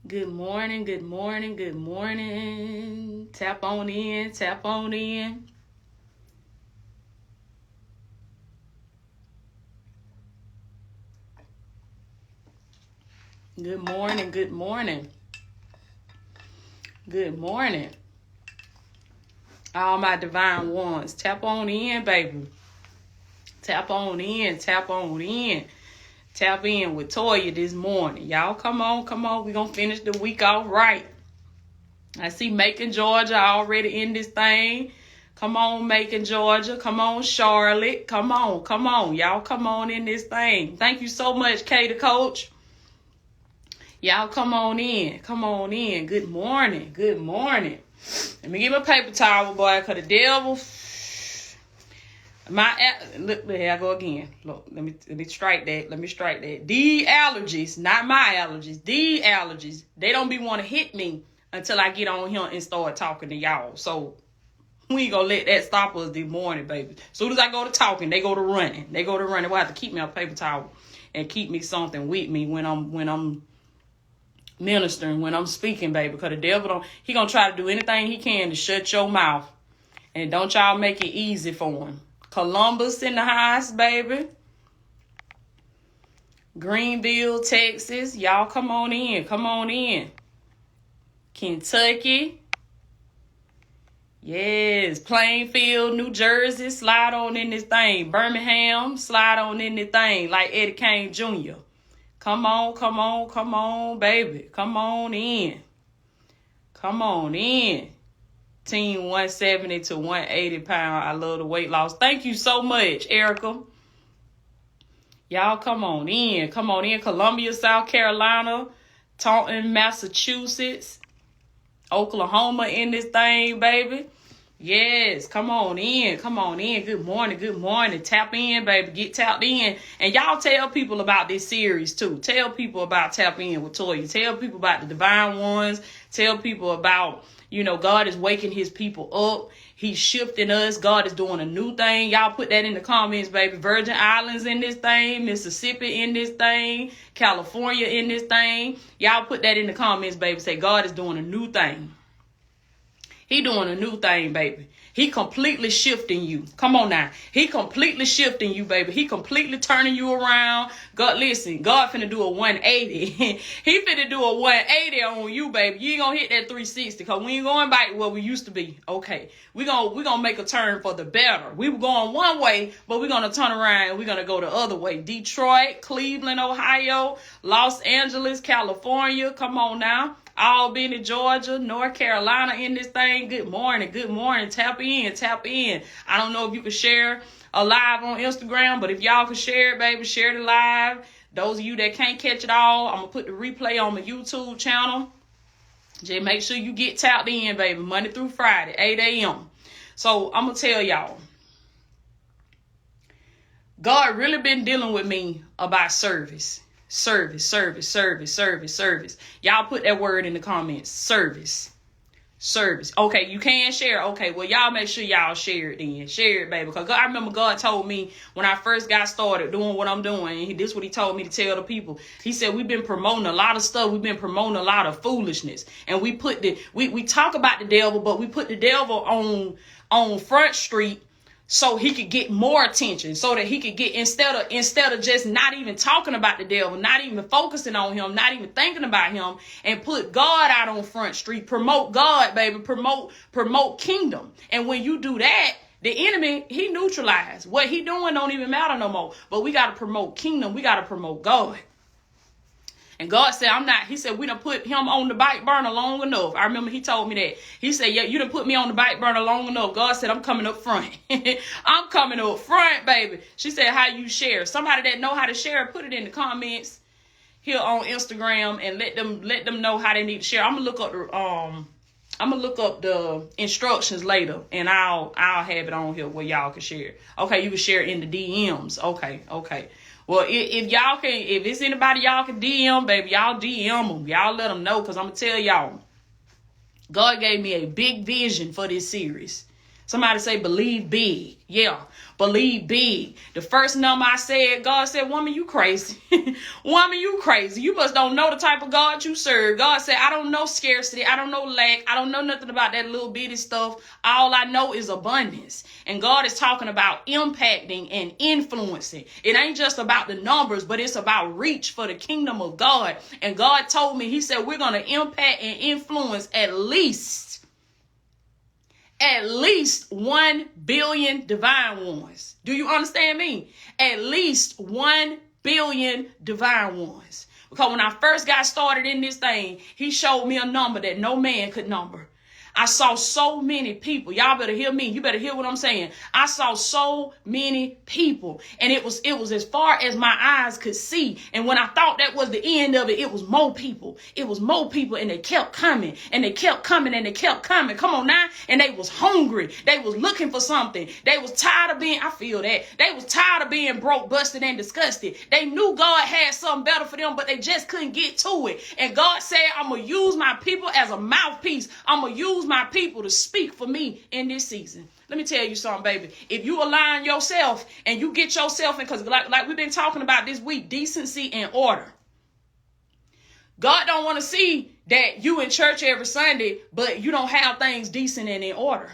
Good morning, good morning, good morning. Tap on in, tap on in. Good morning, good morning. Good morning. All my divine ones, tap on in, baby. Tap on in, tap on in. Tap in with Toya this morning. Y'all come on, come on. We're going to finish the week off right. I see Macon, Georgia already in this thing. Come on, Macon, Georgia. Come on, Charlotte. Come on, come on. Y'all come on in this thing. Thank you so much, Kay the coach. Y'all come on in. Come on in. Good morning. Good morning. Let me get my paper towel, boy, because the devil... Look, here I go again. Look, let me strike that. Let me strike that. The allergies, not my allergies. The allergies. They don't be want to hit me until I get on here and start talking to y'all. So we ain't gonna let that stop us this morning, baby. As soon as I go to talking, they go to running. They go to running. We'll have to keep me a paper towel and keep me something with me when I'm ministering, when I'm speaking, baby. Because the devil he gonna try to do anything he can to shut your mouth. And don't y'all make it easy for him. Columbus in the house, baby. Greenville, Texas. Y'all come on in. Come on in. Kentucky. Yes. Plainfield, New Jersey. Slide on in this thing. Birmingham. Slide on in this thing like Eddie Kane Jr. Come on, come on, come on, baby. Come on in. Come on in. Team 170 to 180 pound. I love the weight loss. Thank you so much, Erica. Y'all come on in. Come on in. Columbia, South Carolina. Taunton, Massachusetts. Oklahoma in this thing, baby. Yes, come on in. Come on in. Good morning. Good morning. Tap in, baby. Get tapped in. And y'all tell people about this series, too. Tell people about Tap In with Toya. Tell people about the divine ones. Tell people about... God is waking his people up. He's shifting us. God is doing a new thing. Y'all put that in the comments, baby. Virgin Islands in this thing. Mississippi in this thing. California in this thing. Y'all put that in the comments, baby. Say God is doing a new thing. He doing a new thing, baby. He completely shifting you. Come on now. He completely shifting you, baby. He completely turning you around. God, listen, God finna do a 180. He finna do a 180 on you, baby. You ain't gonna hit that 360 because we ain't going back where we used to be. Okay. We're gonna make a turn for the better. We were going one way, but we're gonna turn around and we're gonna go the other way. Detroit, Cleveland, Ohio, Los Angeles, California. Come on now. Albany, Georgia, North Carolina in this thing. Good morning. Good morning. Tap in. Tap in. I don't know if you can share a live on Instagram, but if y'all can share it, baby, share the live. Those of you that can't catch it all, I'm going to put the replay on my YouTube channel. Just make sure you get tapped in, baby, Monday through Friday, 8 a.m. So I'm going to tell y'all, God really been dealing with me about service. Service. Y'all put that word in the comments. Service. Okay, you can share. Okay, well, y'all make sure y'all share it then. Share it, baby. Because I remember God told me when I first got started doing what I'm doing, this is what he told me to tell the people. He said, we've been promoting a lot of stuff. We've been promoting a lot of foolishness. And we put we talk about the devil, but we put the devil on Front Street so he could get more attention, so that he could get, instead of just not even talking about the devil, not even focusing on him, not even thinking about him, and put God out on Front Street. Promote God, baby. Promote kingdom. And when you do that, the enemy, he neutralized. What he doing don't even matter no more. But we got to promote kingdom. We got to promote God. And God said, he said, we done put him on the back burner long enough. I remember he told me that. He said, yeah, you done put me on the back burner long enough. God said, I'm coming up front. I'm coming up front, baby. She said, how you share? Somebody that know how to share, put it in the comments here on Instagram and let them know how they need to share. I'm gonna look up the instructions later, and I'll have it on here where y'all can share. Okay, you can share it in the DMs. Okay. Well, if it's anybody y'all can DM, baby, y'all DM them. Y'all let them know, because I'm going to tell y'all, God gave me a big vision for this series. Somebody say, believe big. Yeah, believe big. The first number I said, God said, woman, you crazy. Woman, you crazy. You must don't know the type of God you serve. God said, I don't know scarcity. I don't know lack. I don't know nothing about that little bitty stuff. All I know is abundance. And God is talking about impacting and influencing. It ain't just about the numbers, but it's about reach for the kingdom of God. And God told me, he said, we're going to impact and influence at least 1 billion divine ones. Do you understand me? At least 1 billion divine ones. Because when I first got started in this thing, he showed me a number that no man could number. I saw so many people. Y'all better hear me. You better hear what I'm saying. I saw so many people, and it was as far as my eyes could see. And when I thought that was the end of it, it was more people. It was more people, and they kept coming, and they kept coming, and they kept coming. Come on now. And they was hungry. They was looking for something. They was tired of being, I feel that. They was tired of being broke, busted, and disgusted. They knew God had something better for them, but they just couldn't get to it. And God said, I'm going to use my people as a mouthpiece. I'm going to use my people to speak for me in this season. Let me tell you something, baby. If you align yourself and you get yourself in, because like we've been talking about this week, decency and order. God don't want to see that you in church every Sunday, but you don't have things decent and in order.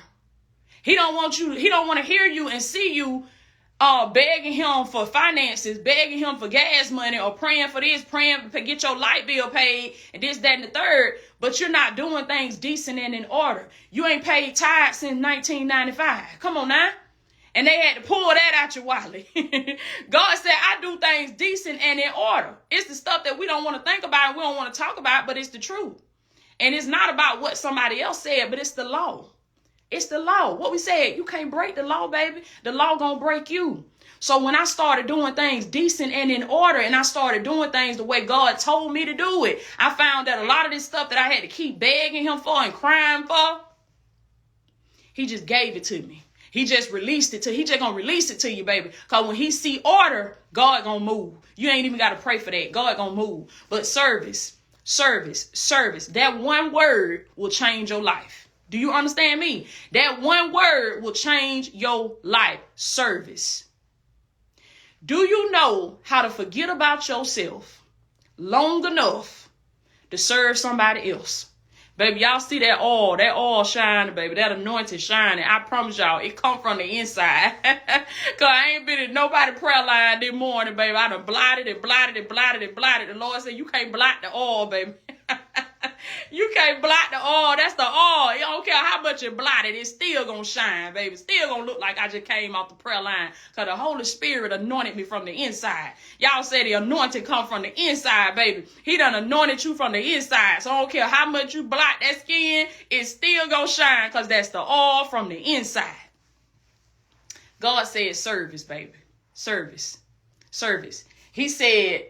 He don't want to hear you and see you begging him for finances, begging him for gas money, or praying for this, praying to get your light bill paid, and this, that, and the third, but you're not doing things decent and in order. You ain't paid tithes since 1995. Come on now. And they had to pull that out your wallet. God said, I do things decent and in order. It's the stuff that we don't want to think about and we don't want to talk about, but it's the truth. And it's not about what somebody else said, but it's the law. It's the law. What we said, you can't break the law, baby. The law gonna break you. So when I started doing things decent and in order, and I started doing things the way God told me to do it, I found that a lot of this stuff that I had to keep begging him for and crying for, he just gave it to me. He just released it to, he just gonna release it to you, baby. Because when he see order, God gonna move. You ain't even gotta pray for that. God gonna move. But service. That one word will change your life. Do you understand me? That one word will change your life. Service. Do you know how to forget about yourself long enough to serve somebody else? Baby, y'all see that oil shining, baby. That anointing shining. I promise y'all, it come from the inside. Because I ain't been in nobody prayer line this morning, baby. I done blotted it. The Lord said, you can't blot the oil, baby. You can't blot the oil. That's the oil. You don't care how much you blot it. It's still going to shine, baby. It's still going to look like I just came off the prayer line. Because the Holy Spirit anointed me from the inside. Y'all say the anointing come from the inside, baby. He done anointed you from the inside. So I don't care how much you blot that skin. It's still going to shine because that's the oil from the inside. God said service, baby. Service. He said,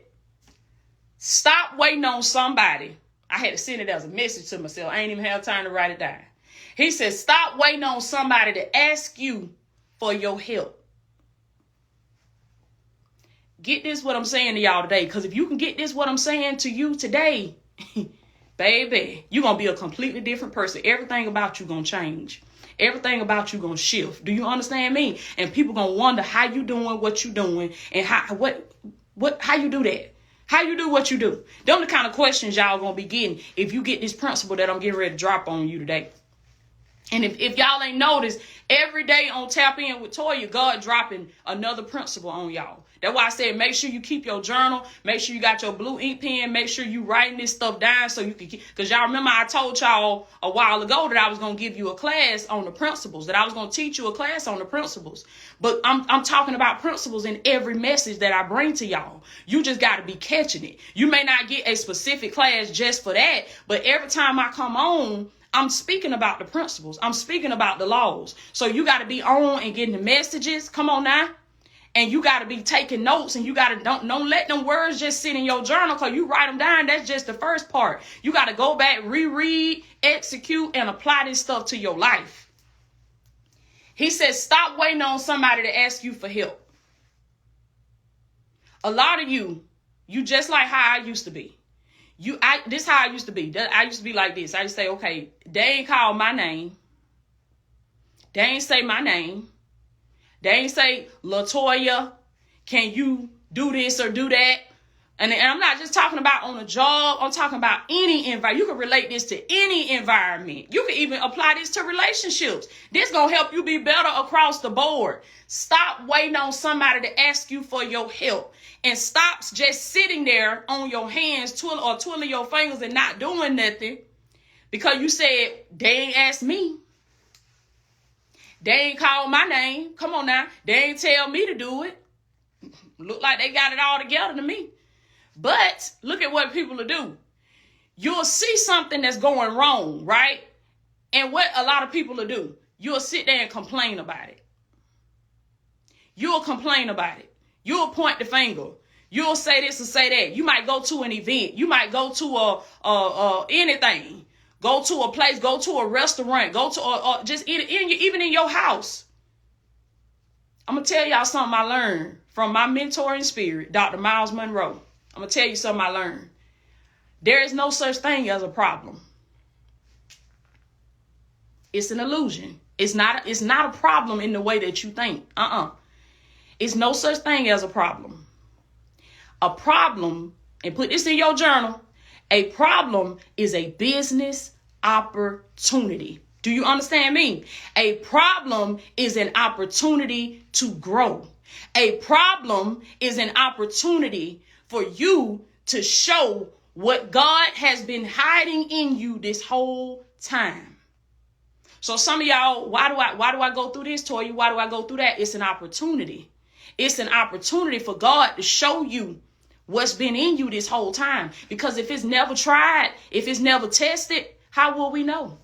stop waiting on somebody. I had to send it as a message to myself. I ain't even have time to write it down. He said, stop waiting on somebody to ask you for your help. Get this what I'm saying to y'all today. Because if you can get this what I'm saying to you today, baby, you're going to be a completely different person. Everything about you going to change. Everything about you going to shift. Do you understand me? And people going to wonder how you doing what you doing and how you do that. How you do what you do. Them the kind of questions y'all gonna be getting if you get this principle that I'm getting ready to drop on you today. And if y'all ain't noticed, every day on Tap In with Toya, God dropping another principle on y'all. That's why I said make sure you keep your journal. Make sure you got your blue ink pen. Make sure you writing this stuff down so you can keep. Because y'all remember I told y'all a while ago that I was going to give you a class on the principles. That I was going to teach you a class on the principles. But I'm talking about principles in every message that I bring to y'all. You just got to be catching it. You may not get a specific class just for that. But every time I come on, I'm speaking about the principles. I'm speaking about the laws. So you got to be on and getting the messages. Come on now. And you got to be taking notes, and you got to don't let them words just sit in your journal because you write them down. That's just the first part. You got to go back, reread, execute, and apply this stuff to your life. He says, stop waiting on somebody to ask you for help. A lot of you just like how I used to be. This how I used to be. I used to be like this. I used to say, okay, they ain't called my name. They ain't say my name. They ain't say, Toya, can you do this or do that? And I'm not just talking about on a job. I'm talking about any environment. You can relate this to any environment. You can even apply this to relationships. This going to help you be better across the board. Stop waiting on somebody to ask you for your help. And stop just sitting there on your hands twiddling your fingers and not doing nothing because you said, they ain't asked me. They ain't called my name. Come on now. They ain't tell me to do it. Look like they got it all together to me. But look at what people will do. You'll see something that's going wrong, right? And what a lot of people will do, you'll sit there and complain about it. You'll complain about it. You'll point the finger. You'll say this or say that. You might go to an event. You might go to anything. Go to a place. Go to a restaurant. Go to just even in your house. I'm going to tell y'all something I learned from my mentor in spirit, Dr. Miles Monroe. I'm going to tell you something I learned. There is no such thing as a problem. It's an illusion. It's not a problem in the way that you think. It's no such thing as a problem. A problem, and put this in your journal, a problem is a business opportunity. Do you understand me? A problem is an opportunity to grow. A problem is an opportunity for you to show what God has been hiding in you this whole time. So some of y'all, why do I go through this, Toya? Why do I go through that? It's an opportunity. It's an opportunity for God to show you what's been in you this whole time. Because if it's never tried, if it's never tested, how will we know?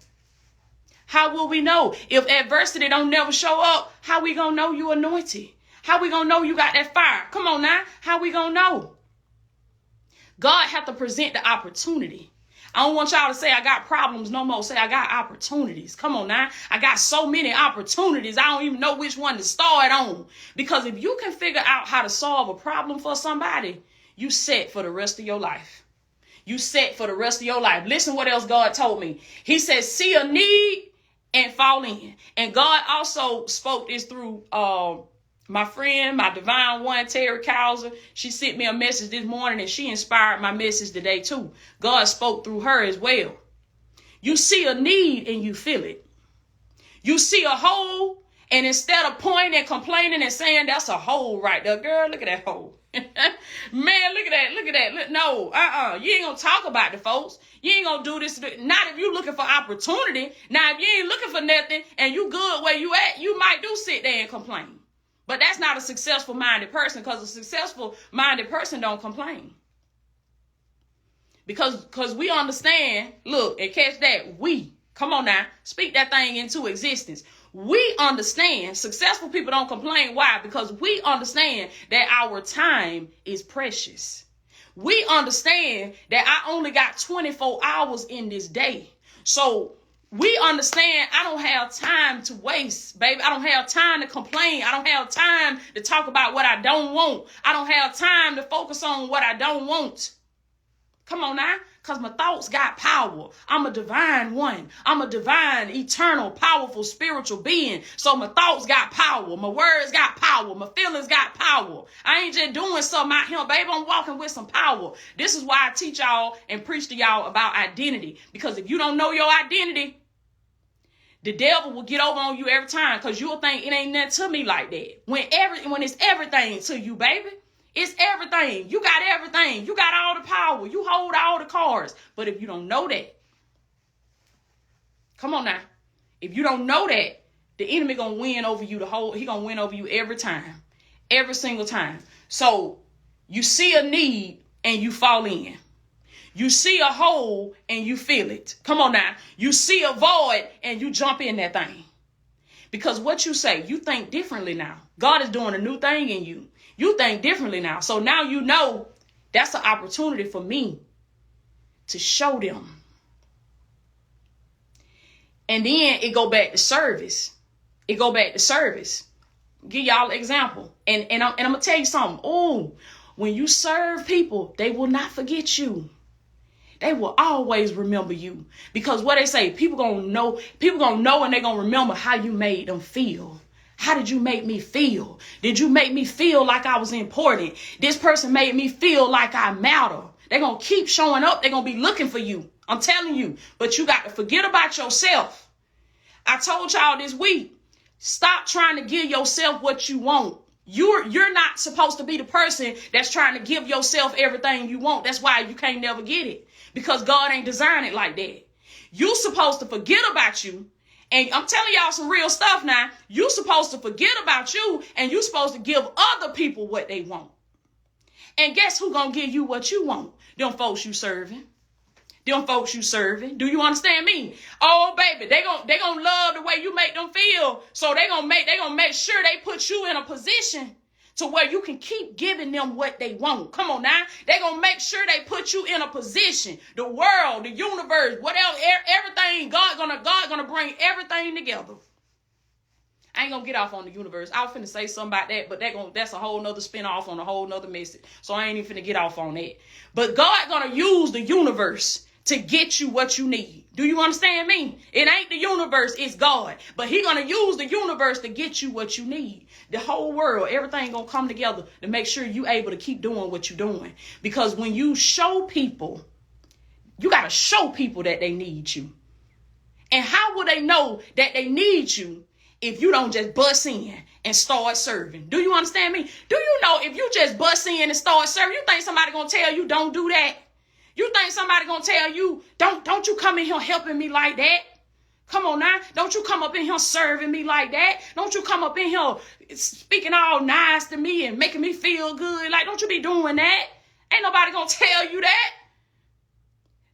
How will we know? If adversity don't never show up, how we gonna know you anointed? How we gonna know you got that fire? Come on now. How we gonna know? God have to present the opportunity. I don't want y'all to say I got problems no more. Say I got opportunities. Come on now. I got so many opportunities. I don't even know which one to start on. Because if you can figure out how to solve a problem for somebody, you set for the rest of your life. You set for the rest of your life. Listen what else God told me. He said, see a need and fall in. And God also spoke this through my friend, my divine one, Terry Cowser. She sent me a message this morning and she inspired my message today too. God spoke through her as well. You see a need and you feel it. You see a hole and instead of pointing and complaining and saying that's a hole right there, girl, look at that hole. Man, look at that. Look, no, you ain't gonna talk about the folks. You ain't gonna do this. Not if you looking for opportunity. Now, if you ain't looking for nothing and you good where you at, you might do sit there and complain. But that's not a successful minded person, because a successful minded person don't complain. Because we understand, look, and catch that, come on now, speak that thing into existence. We understand successful people don't complain. Why? Because we understand that our time is precious. We understand that I only got 24 hours in this day. So we understand I don't have time to waste, baby. I don't have time to complain. I don't have time to talk about what I don't want. I don't have time to focus on what I don't want. Come on now, because my thoughts got power. I'm a divine one. I'm a divine, eternal, powerful, spiritual being. So my thoughts got power. My words got power. My feelings got power. I ain't just doing something out here, baby. I'm walking with some power. This is why I teach y'all and preach to y'all about identity. Because if you don't know your identity, the devil will get over on you every time, because you'll think it ain't nothing to me like that. When it's everything to you, baby. It's everything. You got everything. You got all the power. You hold all the cards. But if you don't know that, come on now. If you don't know that, the enemy gonna win over you he gonna win over you every time. Every single time. So you see a need and you fall in. You see a hole and you feel it. Come on now. You see a void and you jump in that thing. Because what you say, you think differently now. God is doing a new thing in you. You think differently now. So now you know that's an opportunity for me to show them. And then it go back to service. It go back to service. Give y'all an example. And I'm going to tell you something. Oh, when you serve people, they will not forget you. They will always remember you. Because what they say, people gonna know and they're gonna remember how you made them feel. How did you make me feel? Did you make me feel like I was important? This person made me feel like I matter. They're gonna keep showing up. They're gonna be looking for you. I'm telling you. But you got to forget about yourself. I told y'all this week, stop trying to give yourself what you want. You're not supposed to be the person that's trying to give yourself everything you want. That's why you can't never get it. Because God ain't designed it like that. You supposed to forget about you. And I'm telling y'all some real stuff now. You supposed to forget about you and you supposed to give other people what they want. And guess who gonna give you what you want? Them folks you serving. Them folks you serving. Do you understand me? Oh, baby, they gonna love the way you make them feel. So they gonna make sure they put you in a position to where you can keep giving them what they want. Come on now. They gonna make sure they put you in a position. The world, the universe, whatever, everything, God gonna bring everything together. I ain't gonna get off on the universe. I was finna say something about that, but that's a whole nother spin off on a whole nother message. So I ain't even finna get off on that. But God gonna use the universe to get you what you need. Do you understand me? It ain't the universe, it's God. But he gonna use the universe to get you what you need. The whole world, everything gonna come together to make sure you able to keep doing what you're doing. Because when you show people, you gotta show people that they need you. And how will they know that they need you if you don't just bust in and start serving? Do you understand me? Do you know if you just bust in and start serving, you think somebody gonna tell you don't do that? You think somebody gonna tell you, don't you come in here helping me like that? Come on now. Don't you come up in here serving me like that? Don't you come up in here speaking all nice to me and making me feel good? Like, don't you be doing that? Ain't nobody gonna tell you that.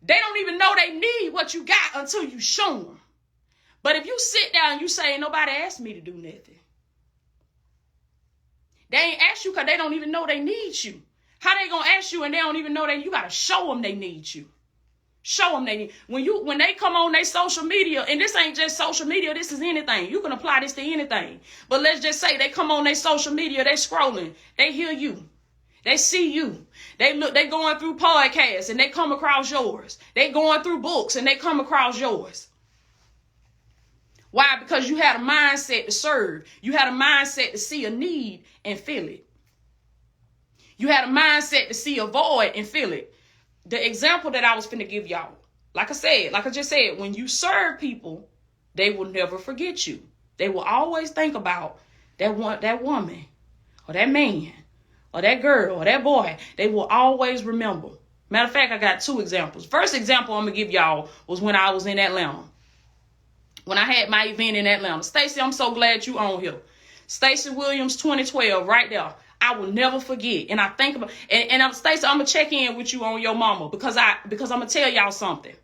They don't even know they need what you got until you show them. But if you sit down and you say, nobody asked me to do nothing. They ain't asked you because they don't even know they need you. How they gonna ask you and they don't even know that you gotta show them they need you. Show them they need. When they come on their social media, and this ain't just social media, this is anything. You can apply this to anything. But let's just say they come on their social media, they scrolling, they hear you, they see you, they going through podcasts and they come across yours. They going through books and they come across yours. Why? Because you had a mindset to serve. You had a mindset to see a need and fill it. You had a mindset to see a void and fill it. The example that I was finna give y'all, like I just said, when you serve people, they will never forget you. They will always think about that woman or that man or that girl or that boy. They will always remember. Matter of fact, I got two examples. First example I'm gonna give y'all was when I was in Atlanta. When I had my event in Atlanta. Stacey, I'm so glad you on here. Stacey Williams 2012, right there. I will never forget. And I think about, and I'm Stacey, I'm gonna check in with you on your mama because I'm gonna tell y'all something.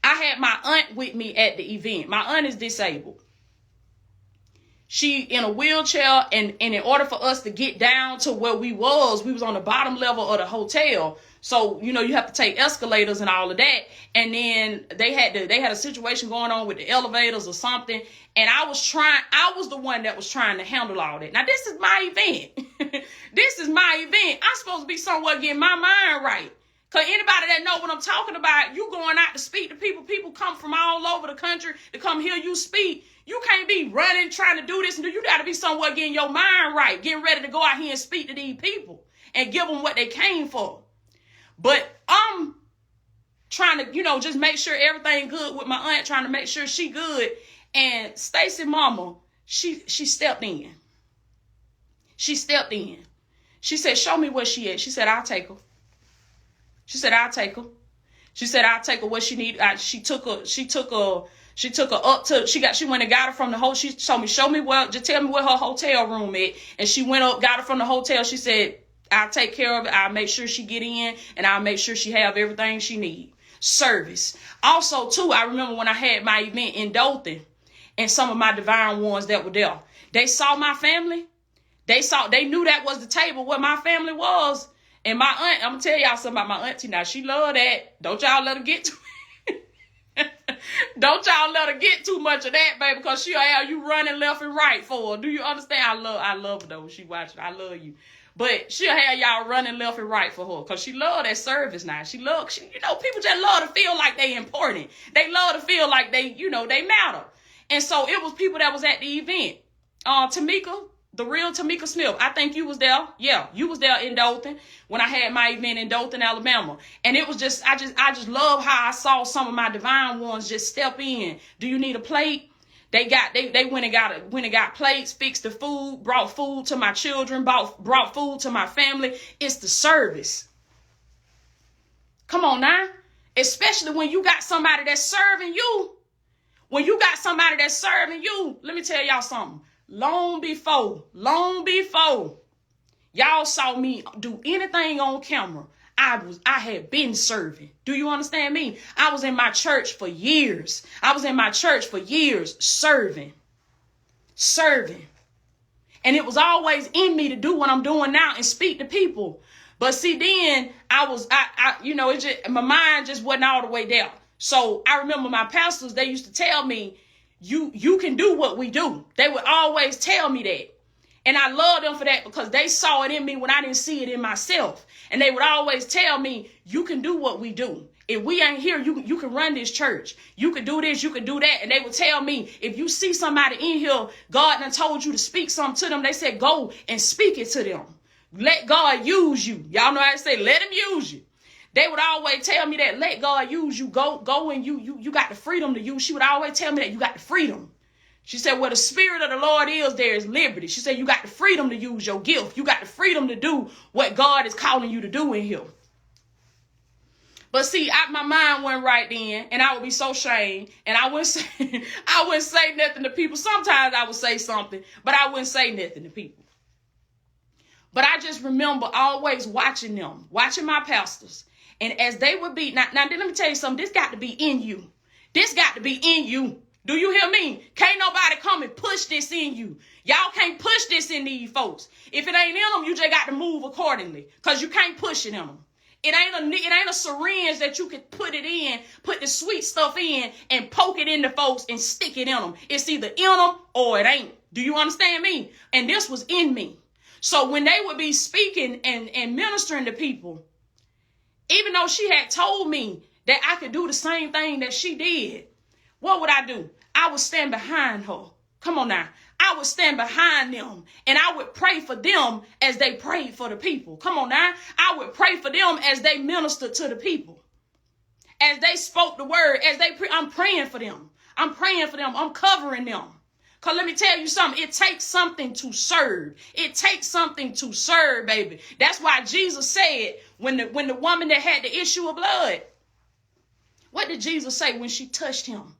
I had my aunt with me at the event. My aunt is disabled. She in a wheelchair, and in order for us to get down to where we was on the bottom level of the hotel. So, you have to take escalators and all of that. And then they had a situation going on with the elevators or something. And I was the one that was trying to handle all that. Now, this is my event. This is my event. I'm supposed to be somewhere getting my mind right. Because anybody that know what I'm talking about, you going out to speak to people. People come from all over the country to come hear you speak. You can't be running, trying to do this. You got to be somewhere getting your mind right, getting ready to go out here and speak to these people and give them what they came for. But I'm trying to, just make sure everything good with my aunt, trying to make sure she good. And Stacey mama, she stepped in. She stepped in. She said, show me where she at. She said, I'll take her. She said, I'll take her. She said, I'll take her what she need. She took her up to, she went and got her from the whole, she told me, just tell me where her hotel room at. And she went up, got her from the hotel. She said, I'll take care of it. I'll make sure she get in and I'll make sure she have everything she need. Service. Also, too, I remember when I had my event in Dothan and some of my divine ones that were there. They saw my family. They knew that was the table where my family was. And my aunt, I'm going to tell y'all something about my auntie now. She love that. Don't y'all let her get to Don't y'all let her get too much of that, baby, because she'll have you running left and right for her. Do you understand? I love her, though. She watching. I love you. But she'll have y'all running left and right for her because she love that service now. People just love to feel like they important. They love to feel like they matter. And so it was people that was at the event. Tamika, the real Tamika Smith. I think you was there. Yeah, you was there in Dothan when I had my event in Dothan, Alabama. And it was just, I just love how I saw some of my divine ones just step in. Do you need a plate? They went and got plates, fixed the food, brought food to my children, brought food to my family. It's the service. Come on now. Especially when you got somebody that's serving you. When you got somebody that's serving you, let me tell y'all something. Long before y'all saw me do anything on camera, I had been serving. Do you understand me? I was in my church for years. Serving. And it was always in me to do what I'm doing now and speak to people. But see, then my mind just wasn't all the way there. So I remember my pastors, they used to tell me, you can do what we do. They would always tell me that. And I love them for that because they saw it in me when I didn't see it in myself. And they would always tell me, you can do what we do. If we ain't here, you can run this church. You can do this, you can do that. And they would tell me, if you see somebody in here, God done told you to speak something to them. They said, go and speak it to them. Let God use you. Y'all know how to say, let him use you. They would always tell me that, let God use you. Go and you got the freedom to use. She would always tell me that you got the freedom. She said, where the spirit of the Lord is, there is liberty. She said, you got the freedom to use your gift. You got the freedom to do what God is calling you to do in here. But see, my mind went right then, and I would be so ashamed, and I wouldn't say nothing to people. Sometimes I would say something, but I wouldn't say nothing to people. But I just remember always watching my pastors. And as they would be, now let me tell you something, this got to be in you. This got to be in you. Do you hear me? Can't nobody come and push this in you. Y'all can't push this in these folks. If it ain't in them, you just got to move accordingly because you can't push it in them. It ain't a syringe that you can put it in, put the sweet stuff in and poke it into folks and stick it in them. It's either in them or it ain't. Do you understand me? And this was in me. So when they would be speaking and ministering to people, even though she had told me that I could do the same thing that she did, what would I do? I would stand behind her. Come on now. I would stand behind them and I would pray for them as they prayed for the people. Come on now. I would pray for them as they ministered to the people. As they spoke the word, I'm praying for them. I'm covering them. Because let me tell you something. It takes something to serve. It takes something to serve, baby. That's why Jesus said when the woman that had the issue of blood, what did Jesus say when she touched him?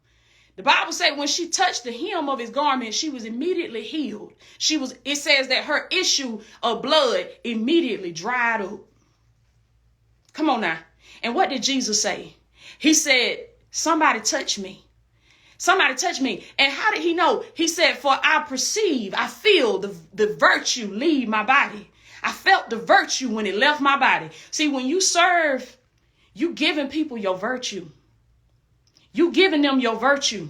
The Bible says when she touched the hem of his garment, she was immediately healed. It says that her issue of blood immediately dried up. Come on now. And what did Jesus say? He said, somebody touch me. Somebody touch me. And how did he know? He said, for I feel the virtue leave my body. I felt the virtue when it left my body. See, when you serve, you giving people your virtue. You giving them your virtue.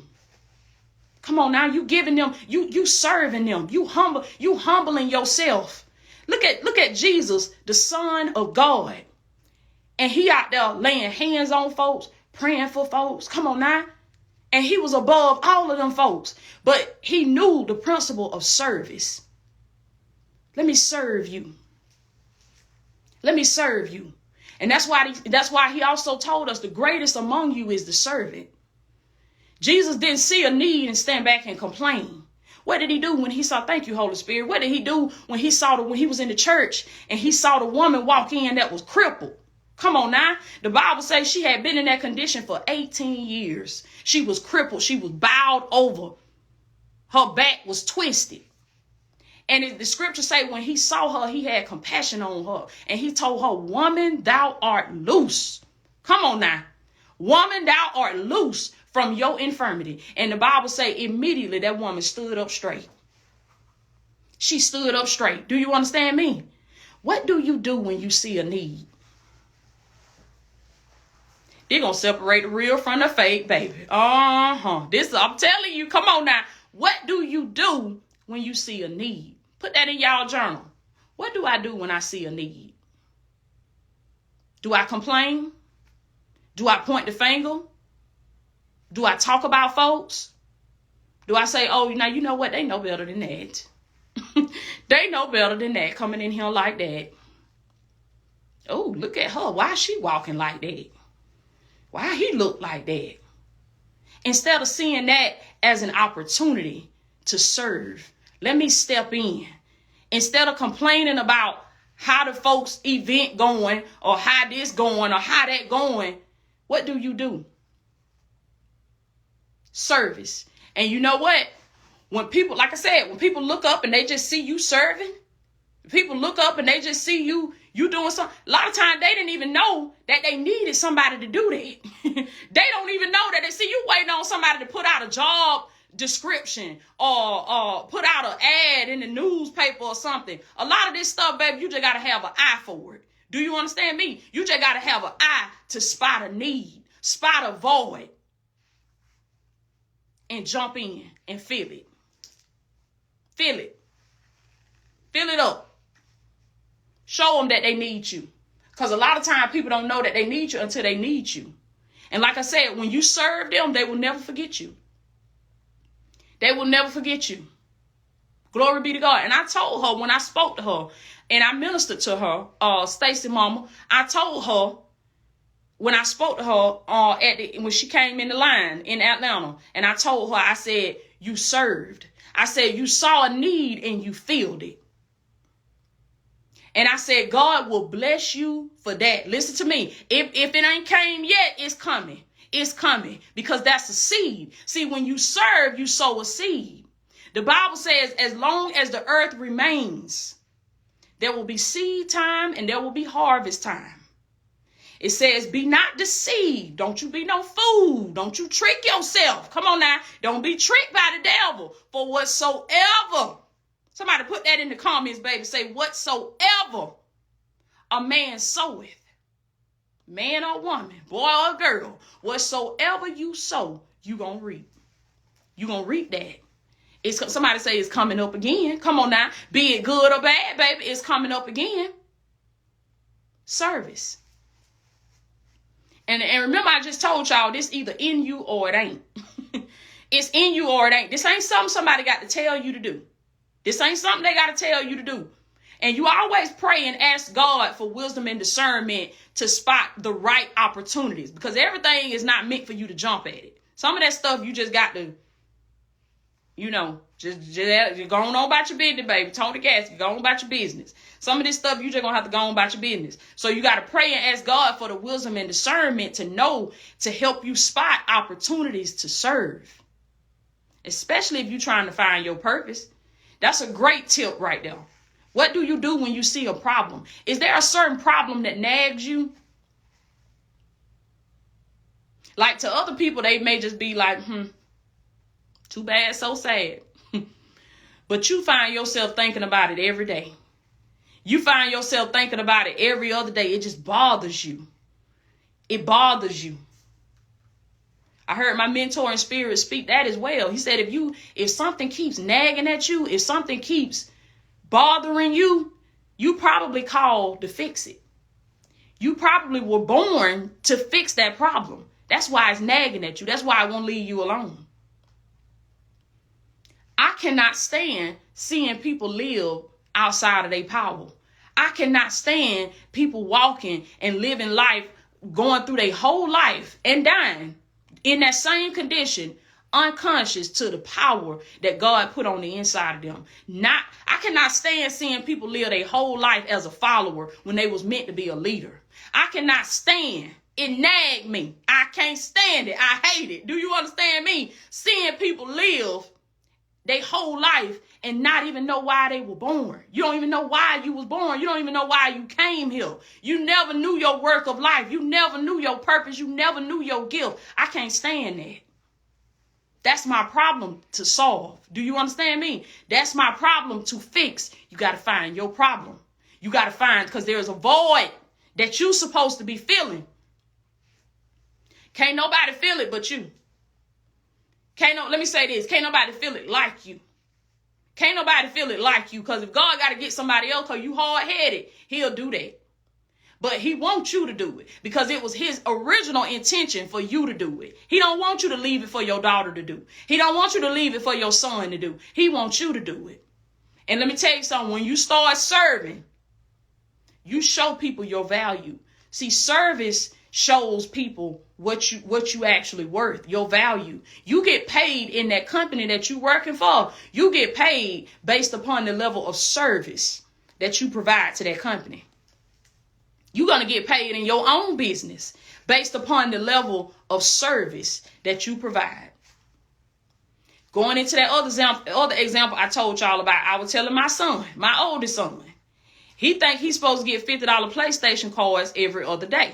Come on now, you giving them, you serving them. You humbling yourself. Look at Jesus, the Son of God. And he out there laying hands on folks, praying for folks. Come on now. And he was above all of them folks. But he knew the principle of service. Let me serve you. Let me serve you. And that's why he also told us the greatest among you is the servant. Jesus didn't see a need and stand back and complain. What did he do when he saw, thank you, Holy Spirit? What did he do when he was in the church and he saw the woman walk in that was crippled? Come on now. The Bible says she had been in that condition for 18 years. She was crippled. She was bowed over. Her back was twisted. And the scripture say when he saw her, he had compassion on her. And he told her, woman, thou art loose. Come on now. Woman, thou art loose from your infirmity. And the Bible say immediately that woman stood up straight. She stood up straight. Do you understand me? What do you do when you see a need? They're going to separate the real from the fake, baby. I'm telling you, come on now. What do you do when you see a need? Put that in y'all journal. What do I do when I see a need? Do I complain? Do I point the finger? Do I talk about folks? Do I say, oh, now you know what? They know better than that. They know better than that, coming in here like that. Oh, look at her. Why is she walking like that? Why he look like that? Instead of seeing that as an opportunity to serve, let me step in. Instead of complaining about how the folks event going or how this going or how that going, what do? Service. And you know what? When people, like I said, when people look up and they just see you serving, people look up and they just see you doing something. A lot of times they didn't even know that they needed somebody to do that. They don't even know that they see you waiting on somebody to put out a job description or put out an ad in the newspaper or something. A lot of this stuff, baby, you just got to have an eye for it. Do you understand me? You just got to have an eye to spot a need, spot a void, and jump in and fill it. Fill it. Fill it up. Show them that they need you. Because a lot of times people don't know that they need you until they need you. And like I said, when you serve them, they will never forget you. They will never forget you. Glory be to God. And I told her when I spoke to her and I ministered to her, Stacy mama, I told her when I spoke to her when she came in the line in Atlanta, and I told her, I said, you served. I said, you saw a need and you filled it. And I said, God will bless you for that. Listen to me. If it ain't came yet, it's coming. It's coming because that's a seed. See, when you serve, you sow a seed. The Bible says, as long as the earth remains, there will be seed time and there will be harvest time. It says, be not deceived. Don't you be no fool. Don't you trick yourself. Come on now. Don't be tricked by the devil. For whatsoever. Somebody put that in the comments, baby. Say, whatsoever a man soweth, man or woman, boy or girl, whatsoever you sow, you gonna reap. You gonna reap that. Somebody say it's coming up again. Come on now. Be it good or bad, baby, it's coming up again. Service. And remember, I just told y'all, this either in you or it ain't. It's in you or it ain't. This ain't something somebody got to tell you to do. This ain't something they got to tell you to do. And you always pray and ask God for wisdom and discernment to spot the right opportunities, because everything is not meant for you to jump at it. Some of that stuff you just got to, just go on about your business, baby. Tone the gas, go on about your business. Some of this stuff you just gonna have to go on about your business. So you got to pray and ask God for the wisdom and discernment to know, to help you spot opportunities to serve. Especially if you're trying to find your purpose. That's a great tip right there. What do you do when you see a problem? Is there a certain problem that nags you? Like to other people, they may just be like, too bad, so sad. But you find yourself thinking about it every day. You find yourself thinking about it every other day. It just bothers you. It bothers you. I heard my mentor in spirit speak that as well. He said, if something keeps nagging at you, if something keeps bothering you, you probably called to fix it. You probably were born to fix that problem. That's why it's nagging at you. That's why it won't leave you alone. I cannot stand seeing people live outside of their power. I cannot stand people walking and living life, going through their whole life and dying in that same condition, unconscious to the power that God put on the inside of them. I cannot stand seeing people live their whole life as a follower when they was meant to be a leader. I cannot stand. It nagged me. I can't stand it. I hate it. Do you understand me? Seeing people live their whole life and not even know why they were born. You don't even know why you was born. You don't even know why you came here. You never knew your work of life. You never knew your purpose. You never knew your gift. I can't stand that. That's my problem to solve. Do you understand me? That's my problem to fix. You got to find your problem. You got to find, because there's a void that you're supposed to be filling. Can't nobody feel it but you. Let me say this. Can't nobody feel it like you. Can't nobody feel it like you, because if God got to get somebody else because you hard-headed, he'll do that. But he wants you to do it because it was his original intention for you to do it. He don't want you to leave it for your daughter to do. He don't want you to leave it for your son to do. He wants you to do it. And let me tell you something. When you start serving, you show people your value. See, service shows people what you actually worth, your value. You get paid in that company that you're working for. You get paid based upon the level of service that you provide to that company. You're going to get paid in your own business based upon the level of service that you provide. Going into that other example I told y'all about, I was telling my son, my oldest son, he think he's supposed to get $50 PlayStation cards every other day.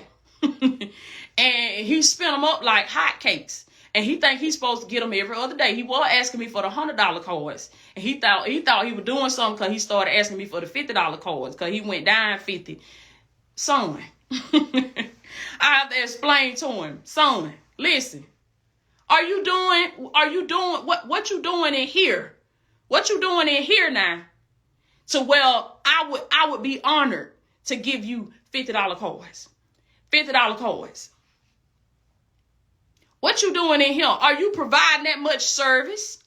And he spent them up like hotcakes. And he think he's supposed to get them every other day. He was asking me for the $100 cards. And he thought he was doing something because he started asking me for the $50 cards because he went down 50. Son, I have to explain to him, son, listen, are you doing what you doing in here? What you doing in here now? So, well, I would be honored to give you $50 cards. $50 cards. What you doing in here? Are you providing that much service?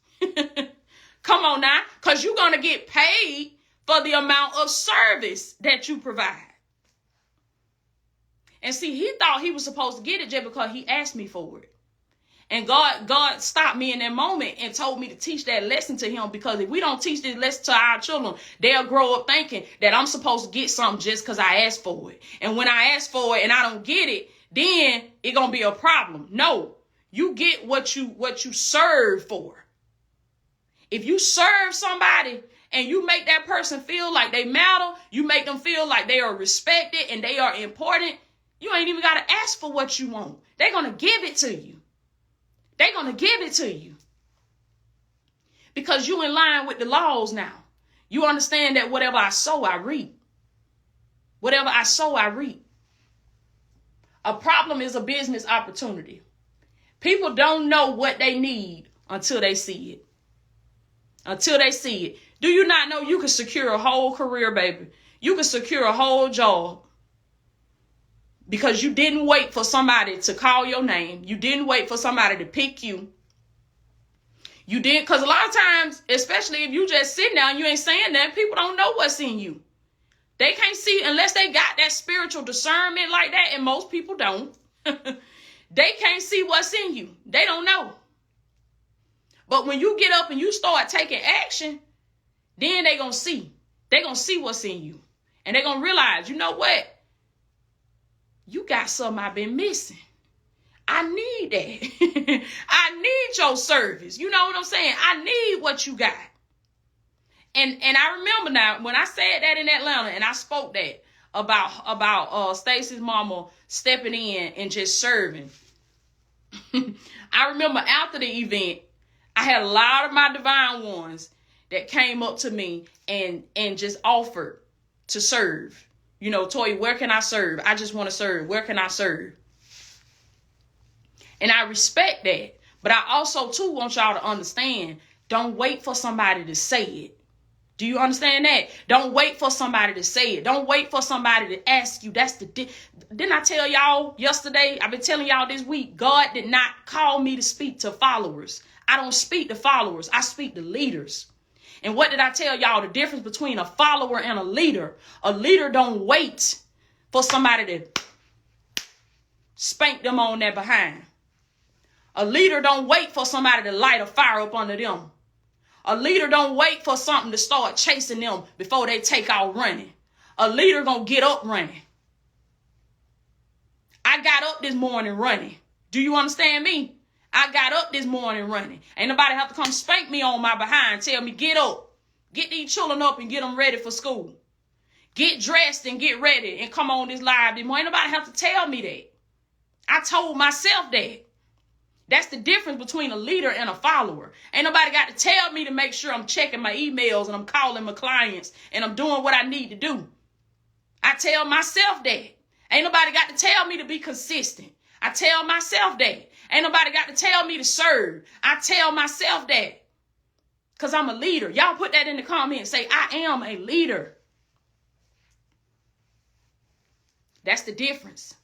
Come on now, because you're going to get paid for the amount of service that you provide. And see, he thought he was supposed to get it just because he asked me for it. And God stopped me in that moment and told me to teach that lesson to him, because if we don't teach this lesson to our children, they'll grow up thinking that I'm supposed to get something just because I asked for it. And when I ask for it and I don't get it, then it's going to be a problem. No, you get what you serve for. If you serve somebody and you make that person feel like they matter, you make them feel like they are respected and they are important, you ain't even got to ask for what you want. They're going to give it to you. They're going to give it to you. Because you in line with the laws now. You understand that whatever I sow, I reap. Whatever I sow, I reap. A problem is a business opportunity. People don't know what they need until they see it. Until they see it. Do you not know you can secure a whole career, baby? You can secure a whole job. Because you didn't wait for somebody to call your name. You didn't wait for somebody to pick you. You didn't, because a lot of times, especially if you just sitting down, you ain't saying that, people don't know what's in you. They can't see unless they got that spiritual discernment like that, and most people don't. They can't see what's in you. They don't know. But when you get up and you start taking action, then they're going to see. They're going to see what's in you. And they're going to realize, you know what? You got something I've been missing. I need that. I need your service. You know what I'm saying? I need what you got. And I remember now when I said that in Atlanta and I spoke that about Stacy's mama stepping in and just serving. I remember after the event, I had a lot of my divine ones that came up to me and just offered to serve. You know, Toya, where can I serve? I just want to serve. Where can I serve? And I respect that. But I also, too, want y'all to understand, don't wait for somebody to say it. Do you understand that? Don't wait for somebody to say it. Don't wait for somebody to ask you. Didn't I tell y'all yesterday? I've been telling y'all this week, God did not call me to speak to followers. I don't speak to followers. I speak to leaders. And what did I tell y'all? The difference between a follower and a leader. A leader don't wait for somebody to spank them on their behind. A leader don't wait for somebody to light a fire up under them. A leader don't wait for something to start chasing them before they take out running. A leader gonna get up running. I got up this morning running. Do you understand me? I got up this morning running. Ain't nobody have to come spank me on my behind. Tell me, get up. Get these children up and get them ready for school. Get dressed and get ready and come on this live this morning. Ain't nobody have to tell me that. I told myself that. That's the difference between a leader and a follower. Ain't nobody got to tell me to make sure I'm checking my emails and I'm calling my clients and I'm doing what I need to do. I tell myself that. Ain't nobody got to tell me to be consistent. I tell myself that. Ain't nobody got to tell me to serve. I tell myself that. Because I'm a leader. Y'all put that in the comments. Say, I am a leader. That's the difference.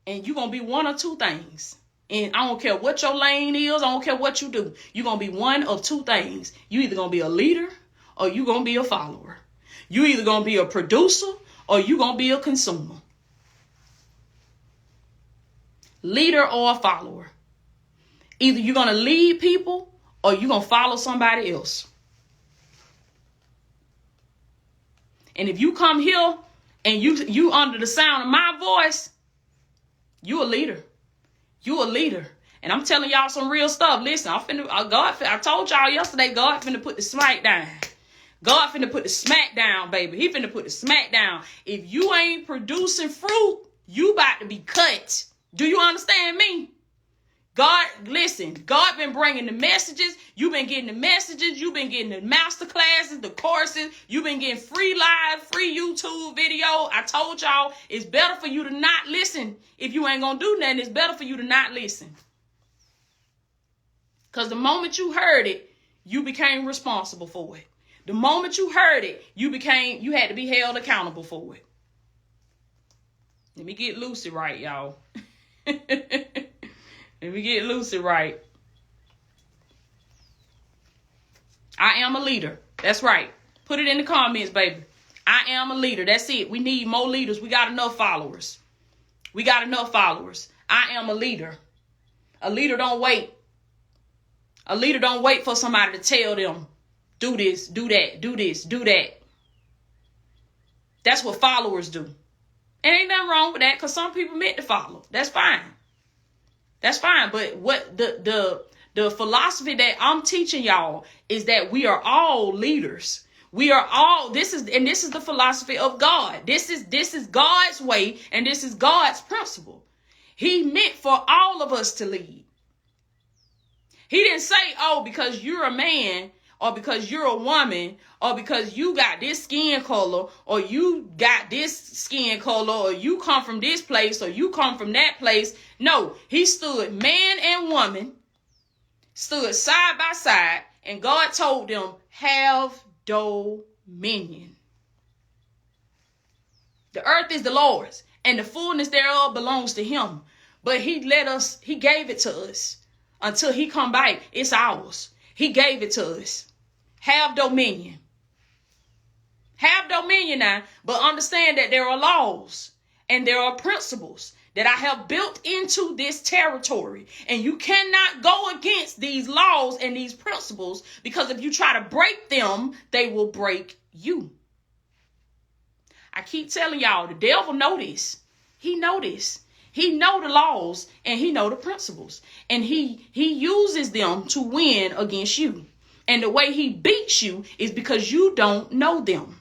And you're going to be one or two things. And I don't care what your lane is. I don't care what you do. You're going to be one of two things. You either going to be a leader or you're going to be a follower. You either going to be a producer or you're going to be a consumer. Leader or a follower. Either you're going to lead people or you're going to follow somebody else. And if you come here and you under the sound of my voice, you a leader. You a leader. And I'm telling y'all some real stuff. Listen, I told y'all yesterday, God finna put the smack down. God finna put the smack down, baby. He finna put the smack down. If you ain't producing fruit, you about to be cut. Do you understand me? God, listen, God been bringing the messages. You've been getting the messages. You've been getting the masterclasses, the courses. You've been getting free live, free YouTube video. I told y'all it's better for you to not listen. If you ain't going to do nothing, it's better for you to not listen. Because the moment you heard it, you became responsible for it. The moment you heard it, you had to be held accountable for it. Let me get Lucy right, y'all. Let me get Lucy right. I am a leader. That's right. Put it in the comments, baby. I am a leader. That's it. We need more leaders. We got enough followers. We got enough followers. I am a leader. A leader don't wait. A leader don't wait for somebody to tell them, do this, do that, do this, do that. That's what followers do. And ain't nothing wrong with that because some people meant to follow. That's fine. That's fine. But what the philosophy that I'm teaching y'all is that we are all leaders. We are all, this is the philosophy of God. This is God's way and this is God's principle. He meant for all of us to lead. He didn't say, oh, because you're a man or because you're a woman or because you got this skin color or you got this skin color or you come from this place or you come from that place. No, he stood man and woman, stood side by side, and God told them, have dominion. The earth is the Lord's and the fullness thereof belongs to him. But he gave it to us until he come back. It's ours. He gave it to us. Have dominion. Have dominion now, but understand that there are laws and there are principles that I have built into this territory. And you cannot go against these laws and these principles because if you try to break them, they will break you. I keep telling y'all, the devil know this. He know this. He know the laws and he know the principles. And he uses them to win against you. And the way he beats you is because you don't know them.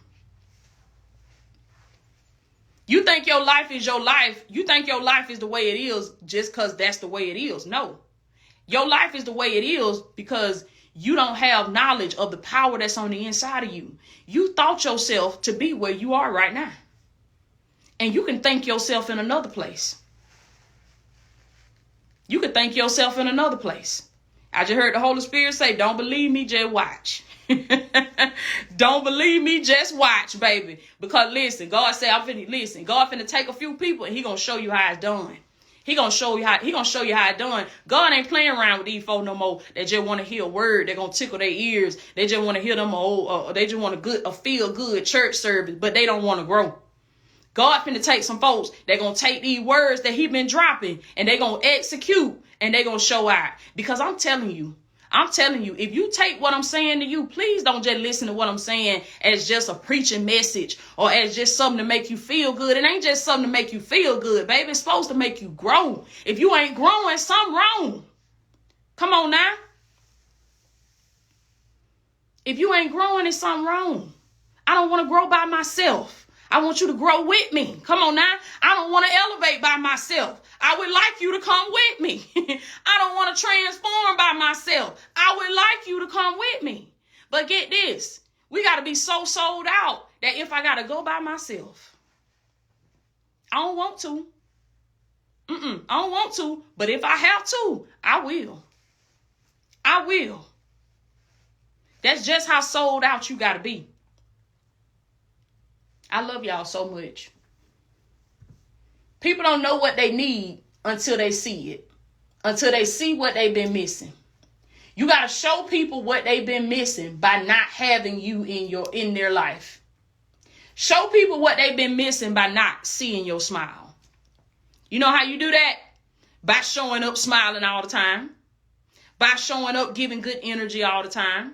You think your life is your life. You think your life is the way it is just because that's the way it is. No. Your life is the way it is because you don't have knowledge of the power that's on the inside of you. You thought yourself to be where you are right now. And you can think yourself in another place. You can think yourself in another place. I just heard the Holy Spirit say, don't believe me, just watch. Don't believe me, just watch, baby. Because listen, God said, God finna take a few people and he gonna show you how it's done. He gonna show you how it's done. God ain't playing around with these folk no more. They just want to hear a word. They're gonna tickle their ears. They just want to hear them they just want a feel good church service, but they don't want to grow. God finna take some folks. They're gonna take these words that he been dropping and they're gonna execute and they're gonna show out. Because I'm telling you, if you take what I'm saying to you, please don't just listen to what I'm saying as just a preaching message or as just something to make you feel good. It ain't just something to make you feel good, baby. It's supposed to make you grow. If you ain't growing, something wrong. Come on now. If you ain't growing, it's something wrong. I don't want to grow by myself. I want you to grow with me. Come on now. I don't want to elevate by myself. I would like you to come with me. I don't want to transform by myself. I would like you to come with me. But get this. We got to be so sold out that if I got to go by myself, I don't want to. I don't want to. But if I have to, I will. I will. That's just how sold out you got to be. I love y'all so much. People don't know what they need until they see it. Until they see what they've been missing. You got to show people what they've been missing by not having you in their life. Show people what they've been missing by not seeing your smile. You know how you do that? By showing up smiling all the time. By showing up giving good energy all the time.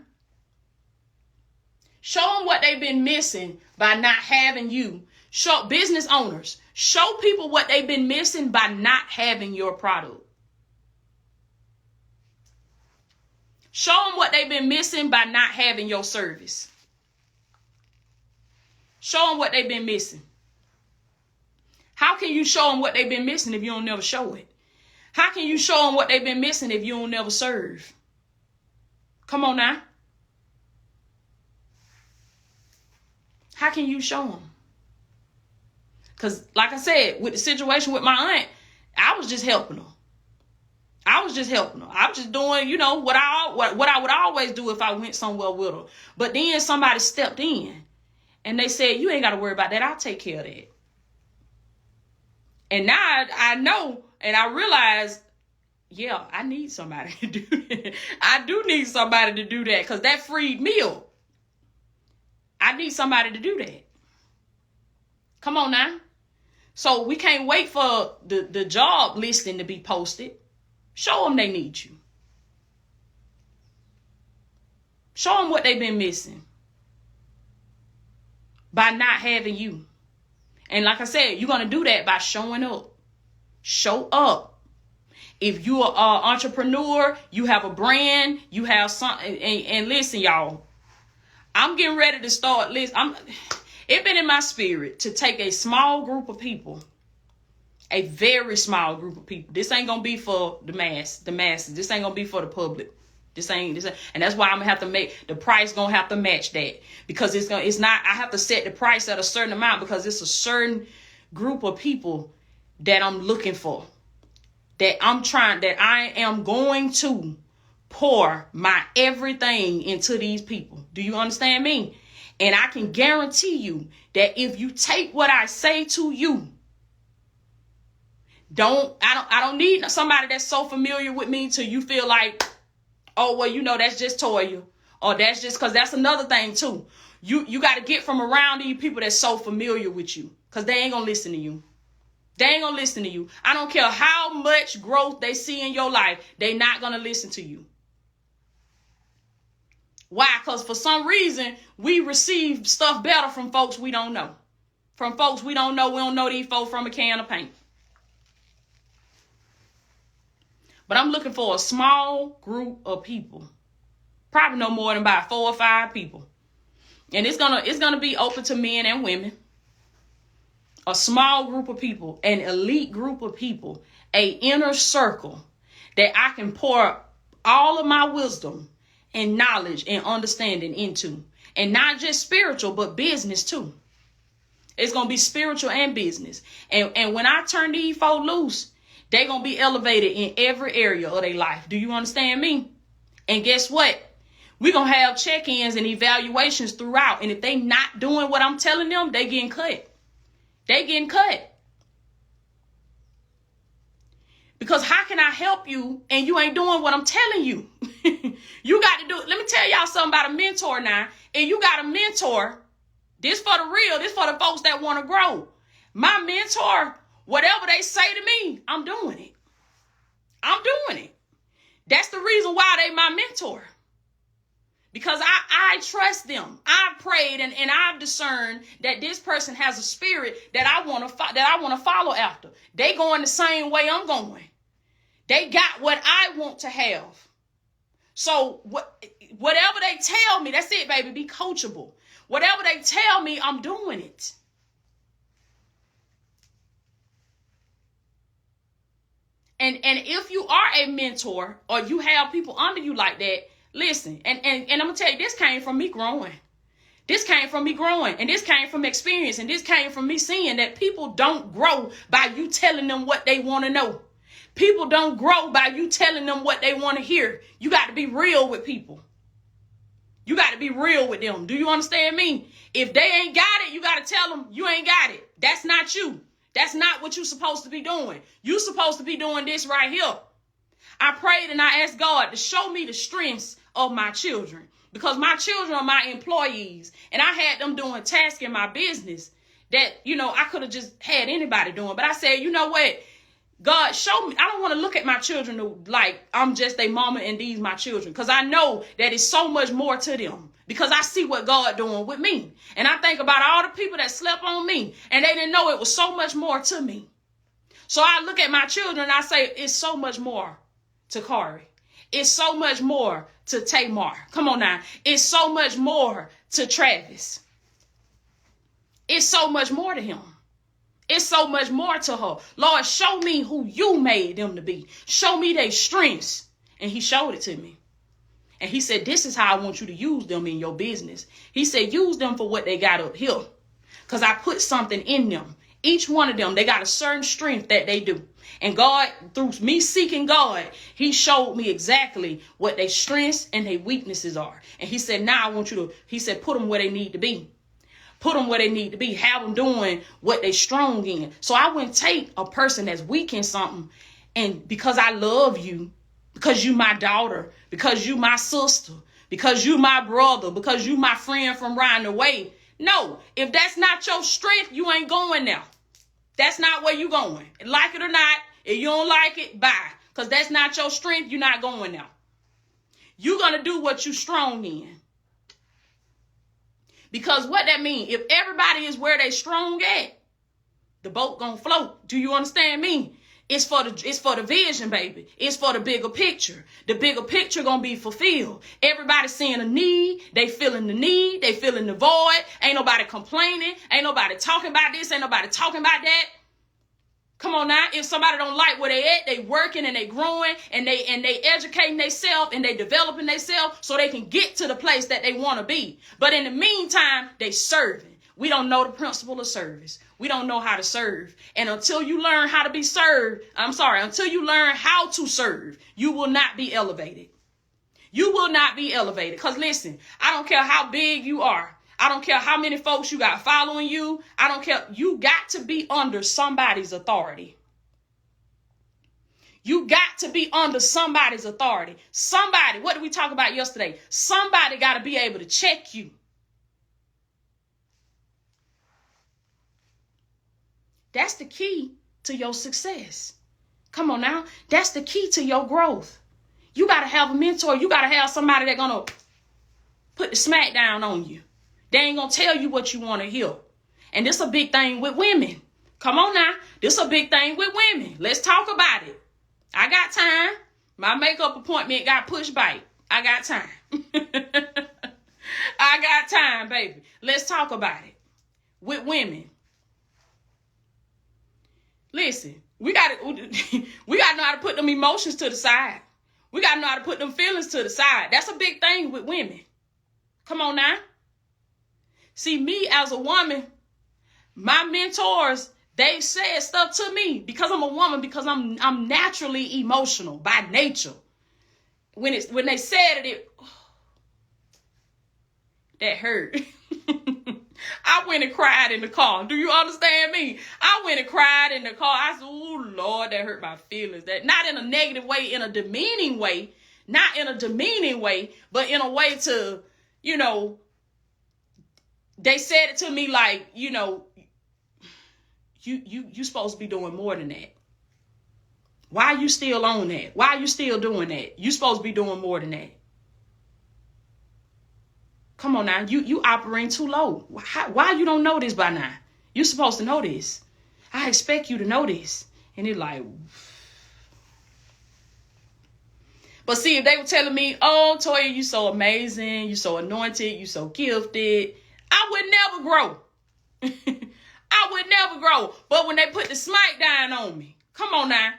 Show them what they've been missing by not having you. Show business owners. Show people what they've been missing by not having your product. Show them what they've been missing by not having your service. Show them what they've been missing. How can you show them what they've been missing if you don't never show it? How can you show them what they've been missing if you don't never serve? Come on now. How can you show them? Because like I said, with the situation with my aunt, I was just helping her. I was just doing, what I would always do if I went somewhere with her. But then somebody stepped in and they said, you ain't got to worry about that. I'll take care of that. And now I know and I realize, yeah, I need somebody to do that. I do need somebody to do that because that freed me up. I need somebody to do that. Come on now. So we can't wait for the job listing to be posted. Show them they need you. Show them what they've been missing by not having you. And like I said, you're going to do that by showing up. Show up. If you're an entrepreneur, you have a brand, you have something. And listen, y'all, I'm getting ready to start. It's been in my spirit to take a small group of people. A very small group of people. This ain't gonna be for the masses. This ain't gonna be for the public. This ain't, and that's why I'm gonna have to make the price gonna have to match that because it's not. I have to set the price at a certain amount because it's a certain group of people that I'm looking for. That I am going to pour my everything into these people. Do you understand me? And I can guarantee you that if you take what I say to you. I don't need somebody that's so familiar with me till you feel like, oh, well, that's just Toya. Or that's just, because that's another thing too. You got to get from around these people that's so familiar with you because they ain't going to listen to you. They ain't going to listen to you. I don't care how much growth they see in your life. They not going to listen to you. Why? Because for some reason, we receive stuff better from folks we don't know. From folks we don't know. We don't know these folks from a can of paint. But I'm looking for a small group of people. Probably no more than about 4 or 5 people. And it's gonna be open to men and women. A small group of people, an elite group of people, a inner circle that I can pour all of my wisdom and knowledge and understanding into. And not just spiritual, but business too. It's gonna be spiritual and business. And when I turn these folk loose, they're going to be elevated in every area of their life. Do you understand me? And guess what? We're going to have check-ins and evaluations throughout. And if they not doing what I'm telling them, they getting cut. They getting cut. Because how can I help you and you ain't doing what I'm telling you? You got to do it. Let me tell y'all something about a mentor now. And you got a mentor. This for the real. This for the folks that want to grow. My mentor, whatever they say to me, I'm doing it. I'm doing it. That's the reason why they my mentor. Because I trust them. I've prayed and I've discerned that this person has a spirit that I want to follow after. They going the same way I'm going. They got what I want to have. So whatever they tell me, that's it, baby. Be coachable. Whatever they tell me, I'm doing it. And if you are a mentor or you have people under you like that, listen, and I'm going to tell you, this came from me growing. This came from me growing, and this came from experience, and this came from me seeing that people don't grow by you telling them what they want to know. People don't grow by you telling them what they want to hear. You got to be real with people. You got to be real with them. Do you understand me? If they ain't got it, you got to tell them you ain't got it. That's not you. That's not what you're supposed to be doing. You're supposed to be doing this right here. I prayed and I asked God to show me the strengths of my children, because my children are my employees, and I had them doing tasks in my business that, I could have just had anybody doing. But I said, you know what? God, show me. I don't want to look at my children like I'm just their mama and these my children, because I know that it's so much more to them, because I see what God doing with me. And I think about all the people that slept on me and they didn't know it was so much more to me. So I look at my children and I say, it's so much more to Kari. It's so much more to Tamar. Come on now. It's so much more to Travis. It's so much more to him. It's so much more to her. Lord, show me who you made them to be. Show me their strengths. And he showed it to me. And he said, this is how I want you to use them in your business. He said, use them for what they got up here, because I put something in them. Each one of them, they got a certain strength that they do. And God, through me seeking God, he showed me exactly what their strengths and their weaknesses are. And he said, now I want you to, he said, put them where they need to be. Put them where they need to be. Have them doing what they strong in. So I wouldn't take a person that's weak in something, and because I love you, because you my daughter, because you my sister, because you my brother, because you my friend from riding away. No, if that's not your strength, you ain't going there. That's not where you going. Like it or not, if you don't like it, bye. Because that's not your strength, you're not going there. You're going to do what you strong in. Because what that means, if everybody is where they strong at, the boat gonna float. Do you understand me? It's for the vision, baby. It's for the bigger picture. The bigger picture gonna be fulfilled. Everybody seeing a need. They feeling the need. They feeling the void. Ain't nobody complaining. Ain't nobody talking about this. Ain't nobody talking about that. Come on now. If somebody don't like where they at, they working and they growing and they educating themselves and they developing themselves so they can get to the place that they want to be. But in the meantime, they serving. We don't know the principle of service. We don't know how to serve. And until you learn how to be served, until you learn how to serve, you will not be elevated. You will not be elevated. Because listen, I don't care how big you are. I don't care how many folks you got following you. I don't care. You got to be under somebody's authority. You got to be under somebody's authority. Somebody, what did we talk about yesterday? Somebody got to be able to check you. That's the key to your success. Come on now. That's the key to your growth. You got to have a mentor. You got to have somebody that's going to put the smack down on you. They ain't going to tell you what you want to hear. And this is a big thing with women. Come on now. This is a big thing with women. Let's talk about it. I got time. My makeup appointment got pushed back. I got time. I got time, baby. Let's talk about it. With women. Listen, we got to know how to put them emotions to the side. We got to know how to put them feelings to the side. That's a big thing with women. Come on now. See, me as a woman, my mentors, they've said stuff to me because I'm a woman, because I'm naturally emotional by nature. When they said it, that hurt. I went and cried in the car. Do you understand me? I went and cried in the car. I said, oh, Lord, that hurt my feelings. That not in a negative way, in a demeaning way. Not in a demeaning way, but in a way to, they said it to me like, you supposed to be doing more than that. Why are you still on that? Why are you still doing that? You supposed to be doing more than that. Come on now, you operating too low. Why you don't know this by now? You're supposed to know this. I expect you to know this. And it's like, but see, if they were telling me, oh, Toya, you so amazing, you so anointed, you so gifted, I would never grow. I would never grow. But when they put the smack down on me, come on now.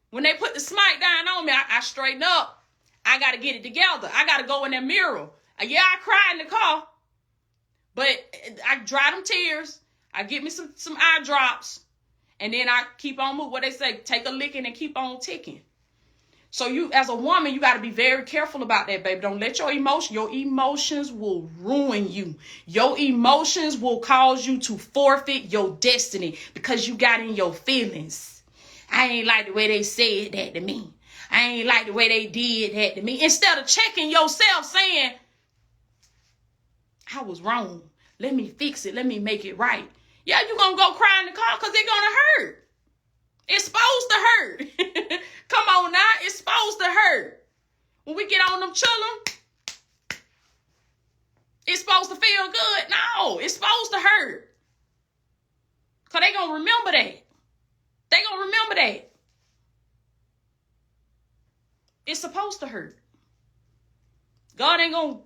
When they put the smack down on me, I straighten up. I got to get it together. I got to go in that mirror. Yeah, I cry in the car, but I dry them tears. I get me some eye drops, and then I keep on moving. What they say, take a licking and keep on ticking. So you, as a woman, you got to be very careful about that, baby. Don't let your emotions will ruin you. Your emotions will cause you to forfeit your destiny because you got in your feelings. I ain't like the way they said that to me. I ain't like the way they did that to me. Instead of checking yourself, saying, I was wrong. Let me fix it. Let me make it right. Yeah, you're going to go cry in the car because it's going to hurt. It's supposed to hurt. Come on now. It's supposed to hurt. When we get on them chillin', it's supposed to feel good. No, it's supposed to hurt. Because they going to remember that. They going to remember that. It's supposed to hurt. God ain't going to,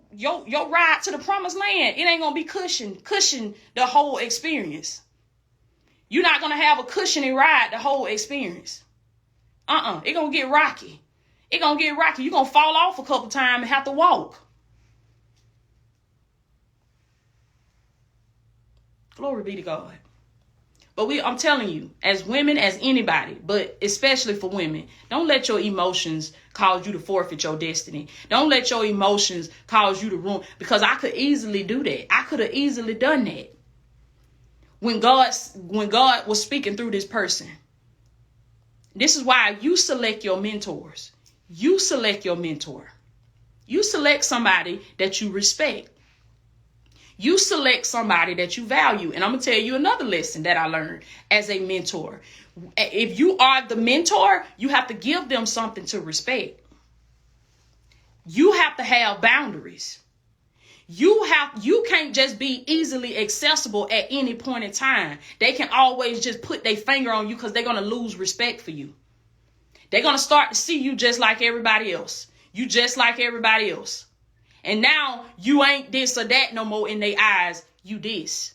your ride to the promised land, it ain't going to be cushion the whole experience. You're not going to have a cushiony ride the whole experience. It's going to get rocky. It's going to get rocky. You're going to fall off a couple times and have to walk. Glory be to God. But I'm telling you, as women, as anybody, but especially for women, don't let your emotions cause you to forfeit your destiny. Don't let your emotions cause you to ruin, because I could easily do that. I could have easily done that. When God was speaking through this person. This is why you select your mentors. You select your mentor. You select somebody that you respect. You select somebody that you value. And I'm going to tell you another lesson that I learned as a mentor. If you are the mentor, you have to give them something to respect. You have to have boundaries. You can't just be easily accessible at any point in time. They can always just put their finger on you because they're going to lose respect for you. They're going to start to see you just like everybody else. You just like everybody else. And now you ain't this or that no more in their eyes. You this.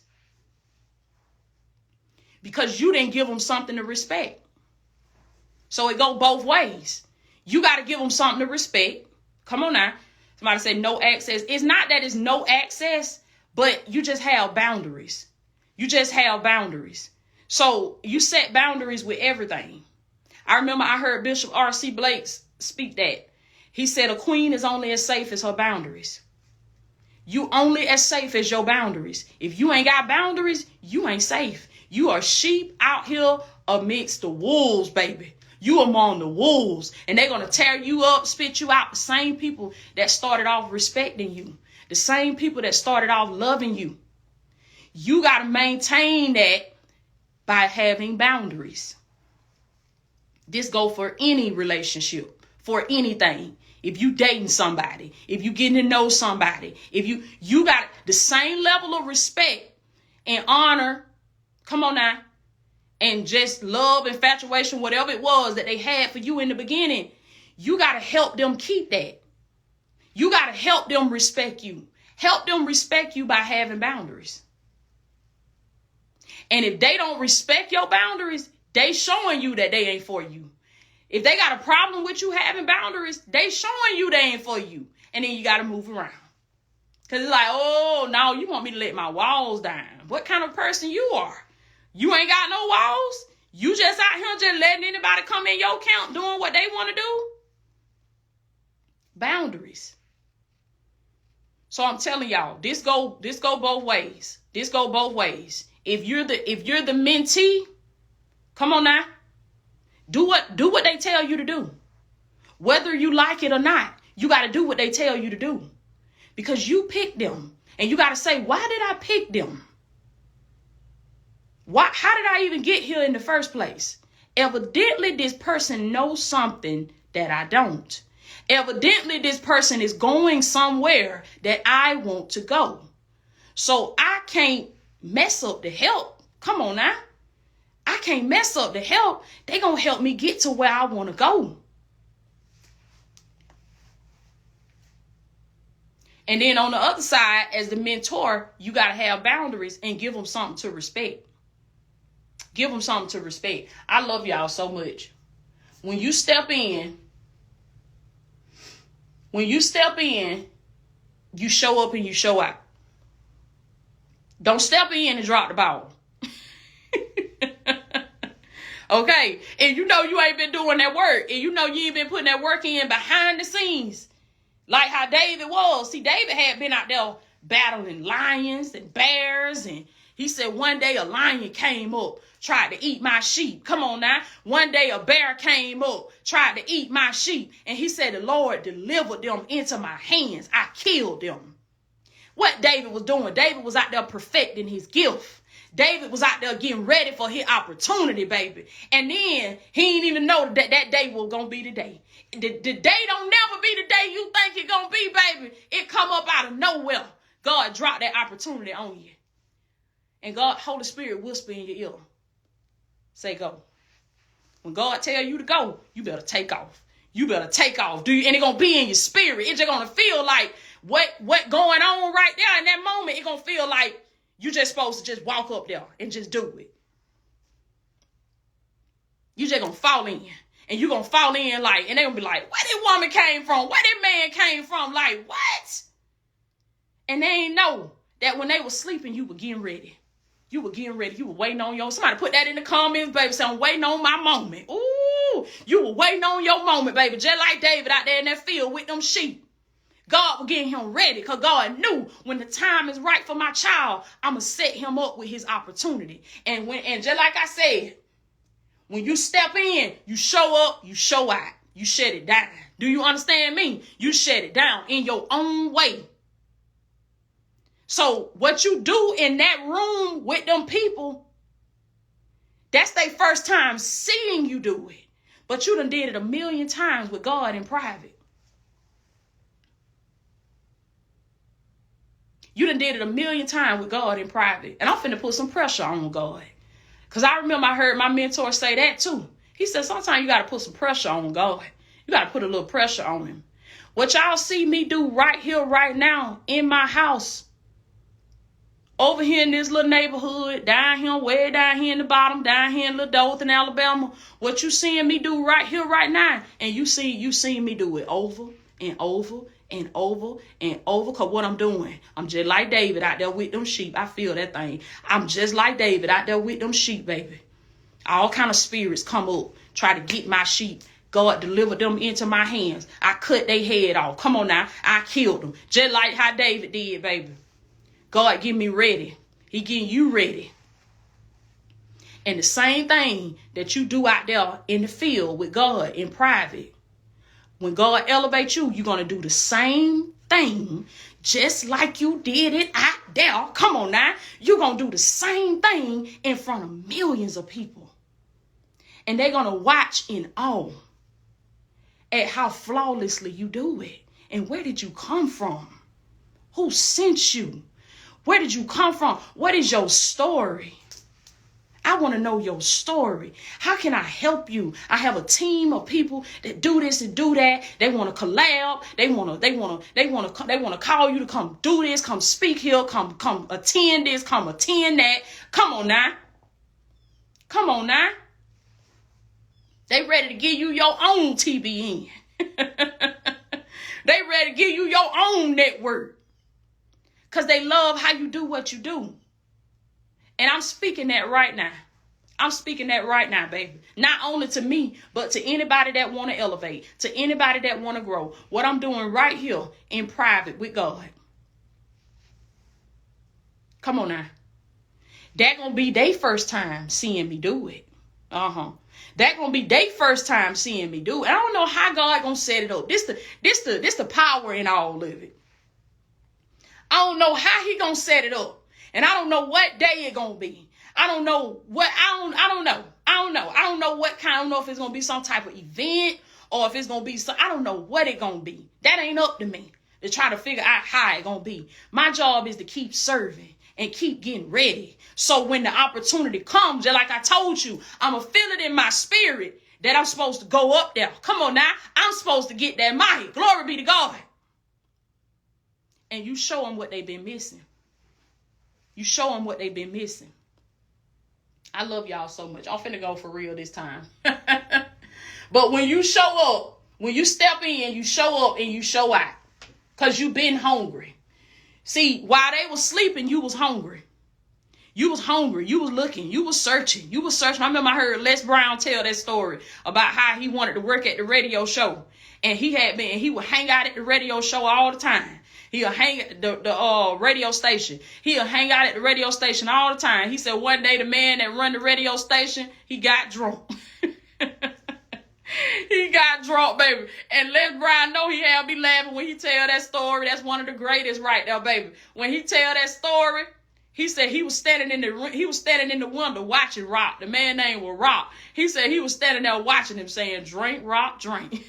Because you didn't give them something to respect. So it go both ways. You got to give them something to respect. Come on now. Somebody say no access. It's not that it's no access, but you just have boundaries. You just have boundaries. So you set boundaries with everything. I remember I heard Bishop R.C. Blake speak that. He said a queen is only as safe as her boundaries. You only as safe as your boundaries. If you ain't got boundaries, you ain't safe. You are sheep out here amidst the wolves, baby. You among the wolves. And they're going to tear you up, spit you out. The same people that started off respecting you. The same people that started off loving you. You got to maintain that by having boundaries. This go for any relationship, for anything. If you dating somebody, if you getting to know somebody, if you got the same level of respect and honor, come on now, and just love, infatuation, whatever it was that they had for you in the beginning, you got to help them keep that. You got to help them respect you. Help them respect you by having boundaries. And if they don't respect your boundaries, they showing you that they ain't for you. If they got a problem with you having boundaries, they showing you they ain't for you. And then you got to move around. Because it's like, oh, no, you want me to let my walls down. What kind of person you are? You ain't got no walls? You just out here just letting anybody come in your camp doing what they want to do? Boundaries. So I'm telling y'all, this go both ways. This go both ways. If you're the mentee, come on now. Do what they tell you to do. Whether you like it or not, you got to do what they tell you to do. Because you picked them. And you got to say, why did I pick them? How did I even get here in the first place? Evidently, this person knows something that I don't. Evidently, this person is going somewhere that I want to go. So I can't mess up the help. Come on now. I can't mess up the help. They're going to help me get to where I want to go. And then on the other side, as the mentor, you got to have boundaries and give them something to respect. Give them something to respect. I love y'all so much. When you step in, you show up and you show out. Don't step in and drop the ball. Okay. And you know you ain't been doing that work. And you know you ain't been putting that work in behind the scenes. Like how David was. See, David had been out there battling lions and bears. And he said one day a lion came up, tried to eat my sheep. Come on now. One day a bear came up, tried to eat my sheep. And he said the Lord delivered them into my hands. I killed them. What David was doing, David was out there perfecting his gift. David was out there getting ready for his opportunity, baby. And then he didn't even know that that day was going to be the day. The day don't never be the day you think it's going to be, baby. It come up out of nowhere. God dropped that opportunity on you. And God, Holy Spirit whisper in your ear. Say go. When God tell you to go, you better take off. You better take off. And it's going to be in your spirit. It's just going to feel like what going on right there in that moment. It's going to feel like you just supposed to just walk up there and just do it. You just going to fall in. And you going to fall in like, and they going to be like, where that woman came from? Where that man came from? Like, what? And they ain't know that when they were sleeping, you were getting ready. You were getting ready. You were waiting on your, somebody put that in the comments, baby. Say, I'm waiting on my moment. Ooh, you were waiting on your moment, baby. Just like David out there in that field with them sheep. God was getting him ready because God knew when the time is right for my child, I'm going to set him up with his opportunity. And just like I said, when you step in, you show up, you show out, you shut it down. Do you understand me? You shut it down in your own way. So what you do in that room with them people, that's their first time seeing you do it. But you done did it 1,000,000 times with God in private. You done did it 1,000,000 times with God in private. And I'm finna put some pressure on God. Because I remember I heard my mentor say that too. He said, sometimes you got to put some pressure on God. You got to put a little pressure on him. What y'all see me do right here, right now, in my house, over here in this little neighborhood, down here, way down here in the bottom, down here in Little Dothan, Alabama, what you seeing me do right here, right now, and you seen me do it over and over and over and over, because what I'm doing, I'm just like David out there with them sheep. I feel that thing. I'm just like David out there with them sheep, baby. All kind of spirits come up, try to get my sheep. God delivered them into my hands. I cut their head off. Come on now. I killed them. Just like how David did, baby. God get me ready. He getting you ready. And the same thing that you do out there in the field with God in private. When God elevates you, you're going to do the same thing just like you did it out there. Come on now. You're going to do the same thing in front of millions of people. And they're going to watch in awe at how flawlessly you do it. And where did you come from? Who sent you? Where did you come from? What is your story? I want to know your story. How can I help you? I have a team of people that do this and do that. They want to collab. They want to call you to come do this, come speak here, come attend this, come attend that. Come on now. Come on now. They ready to give you your own TBN. They ready to give you your own network. Because they love how you do what you do. And I'm speaking that right now. I'm speaking that right now, baby. Not only to me, but to anybody that want to elevate, to anybody that want to grow. What I'm doing right here in private with God. Come on now. That gonna be their first time seeing me do it. That gonna be their first time seeing me do it. I don't know how God gonna set it up. This the power in all of it. I don't know how he gonna set it up. And I don't know what day it gonna be. I don't know what, I don't know. I don't know what kind, I don't know if it's gonna be some type of event or if it's gonna be some, I don't know what it gonna be. That ain't up to me to try to figure out how it gonna be. My job is to keep serving and keep getting ready. So when the opportunity comes, just like I told you, I'ma feel it in my spirit that I'm supposed to go up there. Come on now. I'm supposed to get that mic. Glory be to God. And you show them what they've been missing. You show them what they've been missing. I love y'all so much. I'm finna go for real this time. But when you show up, when you step in, you show up and you show out. Because you've been hungry. See, while they were sleeping, you was hungry. You was hungry. You was looking. You was searching. You was searching. I remember I heard Les Brown tell that story about how he wanted to work at the radio show. And he would hang out at the radio show all the time. He'll hang at the radio station. He'll hang out at the radio station all the time. He said one day the man that run the radio station, he got drunk. He got drunk, baby. And Les Brown know he had me laughing when he tell that story. That's one of the greatest right there, baby. When he tell that story, he said he was standing in the window watching Rock. The man name was Rock. He said he was standing there watching him saying, "Drink, Rock, drink."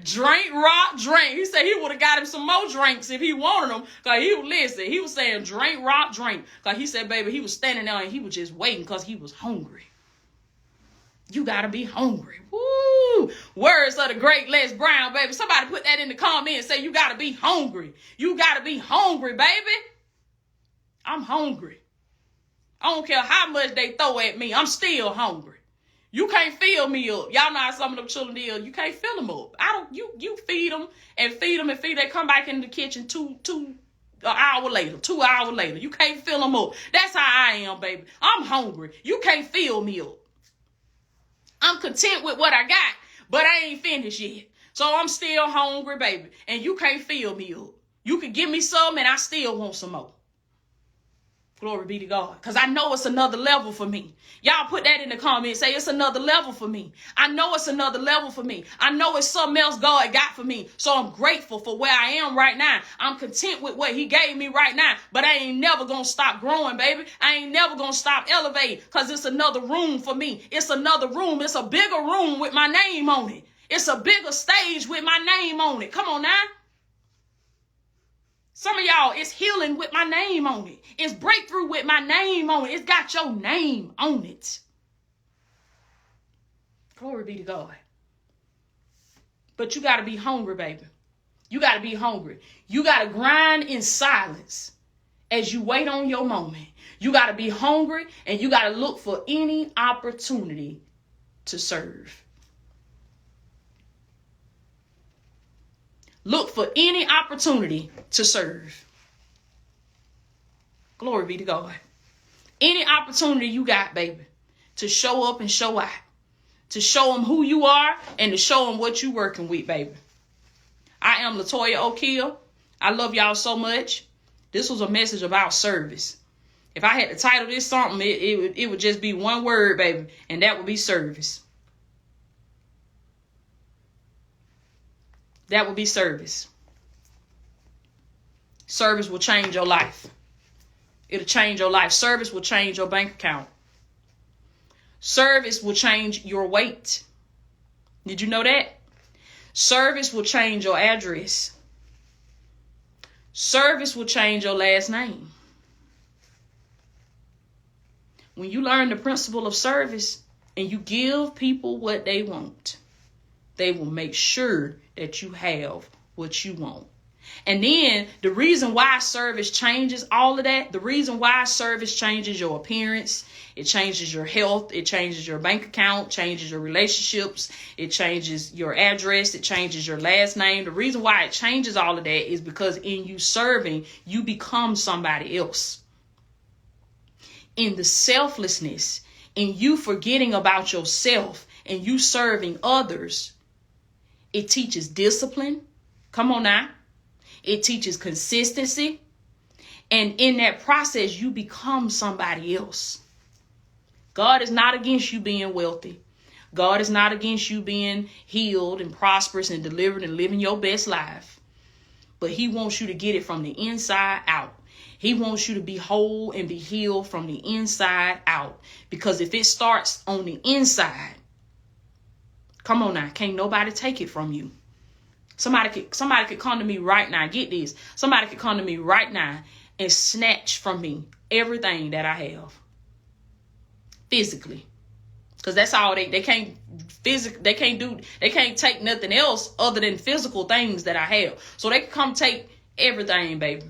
Drink, Rock, drink. He said he would have got him some more drinks if he wanted them. Because he would listen. He was saying, "Drink, Rock, drink." Because he said, baby, he was standing there and he was just waiting because he was hungry. You got to be hungry. Woo! Words of the great Les Brown, baby. Somebody put that in the comments and say, you got to be hungry. You got to be hungry, baby. I'm hungry. I don't care how much they throw at me. I'm still hungry. You can't fill me up. Y'all know how some of them children is. You can't fill them up. You feed them and feed them and feed. They come back in the kitchen 2 hours later. You can't fill them up. That's how I am, baby. I'm hungry. You can't fill me up. I'm content with what I got, but I ain't finished yet. So I'm still hungry, baby. And you can't fill me up. You can give me some and I still want some more. Glory be to God. Because I know it's another level for me. Y'all put that in the comments. Say it's another level for me. I know it's another level for me. I know it's something else God got for me. So I'm grateful for where I am right now. I'm content with what he gave me right now. But I ain't never going to stop growing, baby. I ain't never going to stop elevating because it's another room for me. It's another room. It's a bigger room with my name on it. It's a bigger stage with my name on it. Come on now. Some of y'all, it's healing with my name on it. It's breakthrough with my name on it. It's got your name on it. Glory be to God. But you got to be hungry, baby. You got to be hungry. You got to grind in silence as you wait on your moment. You got to be hungry and you got to look for any opportunity to serve. Look for any opportunity to serve. Glory be to God. Any opportunity you got, baby, to show up and show out. To show them who you are and to show them what you working with, baby. I am Toya O'Keel. I love y'all so much. This was a message about service. If I had to title this something, it would just be one word, baby, and that would be service. That would be service. Service will change your life. It'll change your life. Service will change your bank account. Service will change your weight. Did you know that? Service will change your address. Service will change your last name. When you learn the principle of service and you give people what they want, they will make sure that you have what you want. And then the reason why service changes all of that, the reason why service changes your appearance, it changes your health, it changes your bank account, changes your relationships, it changes your address, it changes your last name. The reason why it changes all of that is because in you serving, you become somebody else. In the selflessness, in you forgetting about yourself and you serving others, it teaches discipline. Come on now. It teaches consistency. And in that process, you become somebody else. God is not against you being wealthy. God is not against you being healed and prosperous and delivered and living your best life. But he wants you to get it from the inside out. He wants you to be whole and be healed from the inside out. Because if it starts on the inside, come on now, can't nobody take it from you. Somebody could come to me right now. Get this. Somebody could come to me right now and snatch from me everything that I have. Physically. Because that's all they can't take nothing else other than physical things that I have. So they can come take everything, baby.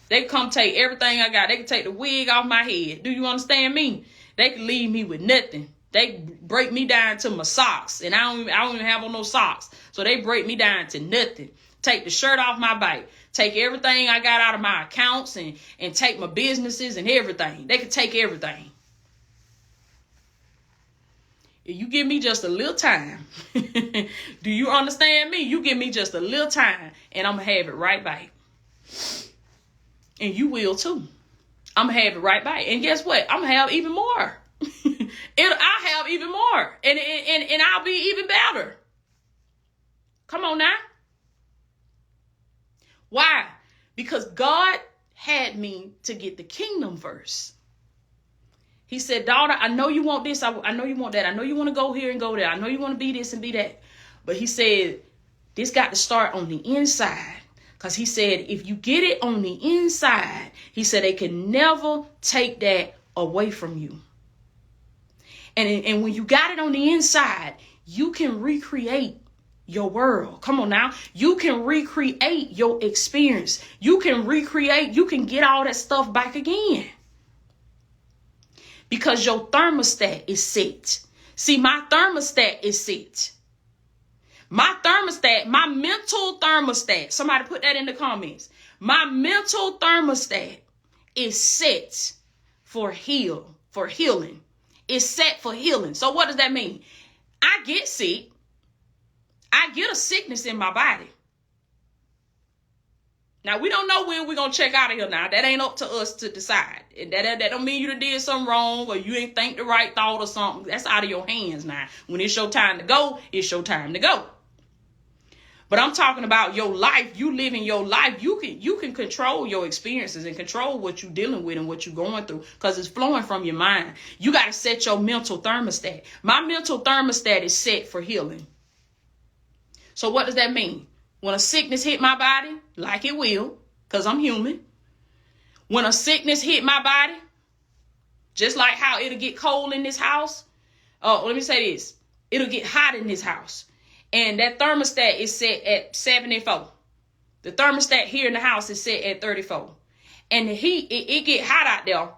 They can come take everything I got. They can take the wig off my head. Do you understand me? They can leave me with nothing. They break me down to my socks, and I don't even have on no socks. So they break me down to nothing. Take the shirt off my back. Take everything I got out of my accounts and take my businesses and everything. They could take everything. If you give me just a little time, do you understand me? You give me just a little time and I'm going to have it right back. And you will too. I'm going to have it right back. And guess what? I'm going to have even more. I'll have even more. And I'll be even better. Come on now. Why? Because God had me to get the kingdom first. He said, daughter, I know you want this. I know you want that. I know you want to go here and go there. I know you want to be this and be that. But he said, this got to start on the inside. Because he said, if you get it on the inside, he said, they can never take that away from you. And when you got it on the inside, you can recreate your world. Come on now. You can recreate your experience. You can get all that stuff back again. Because your thermostat is set. See, my thermostat is set. My mental thermostat. Somebody put that in the comments. My mental thermostat is set for healing. It's set for healing. So what does that mean? I get sick. I get a sickness in my body. Now, we don't know when we're going to check out of here now. That ain't up to us to decide. That don't mean you done did something wrong or you ain't think the right thought or something. That's out of your hands now. When it's your time to go, it's your time to go. But I'm talking about your life. You living your life. You can control your experiences and control what you're dealing with and what you're going through because it's flowing from your mind. You got to set your mental thermostat. My mental thermostat is set for healing. So what does that mean? When a sickness hit my body, like it will, because I'm human. When a sickness hit my body, just like how it'll get cold in this house. Let me say this. It'll get hot in this house. And that thermostat is set at 74. The thermostat here in the house is set at 34. And the heat, it get hot out there.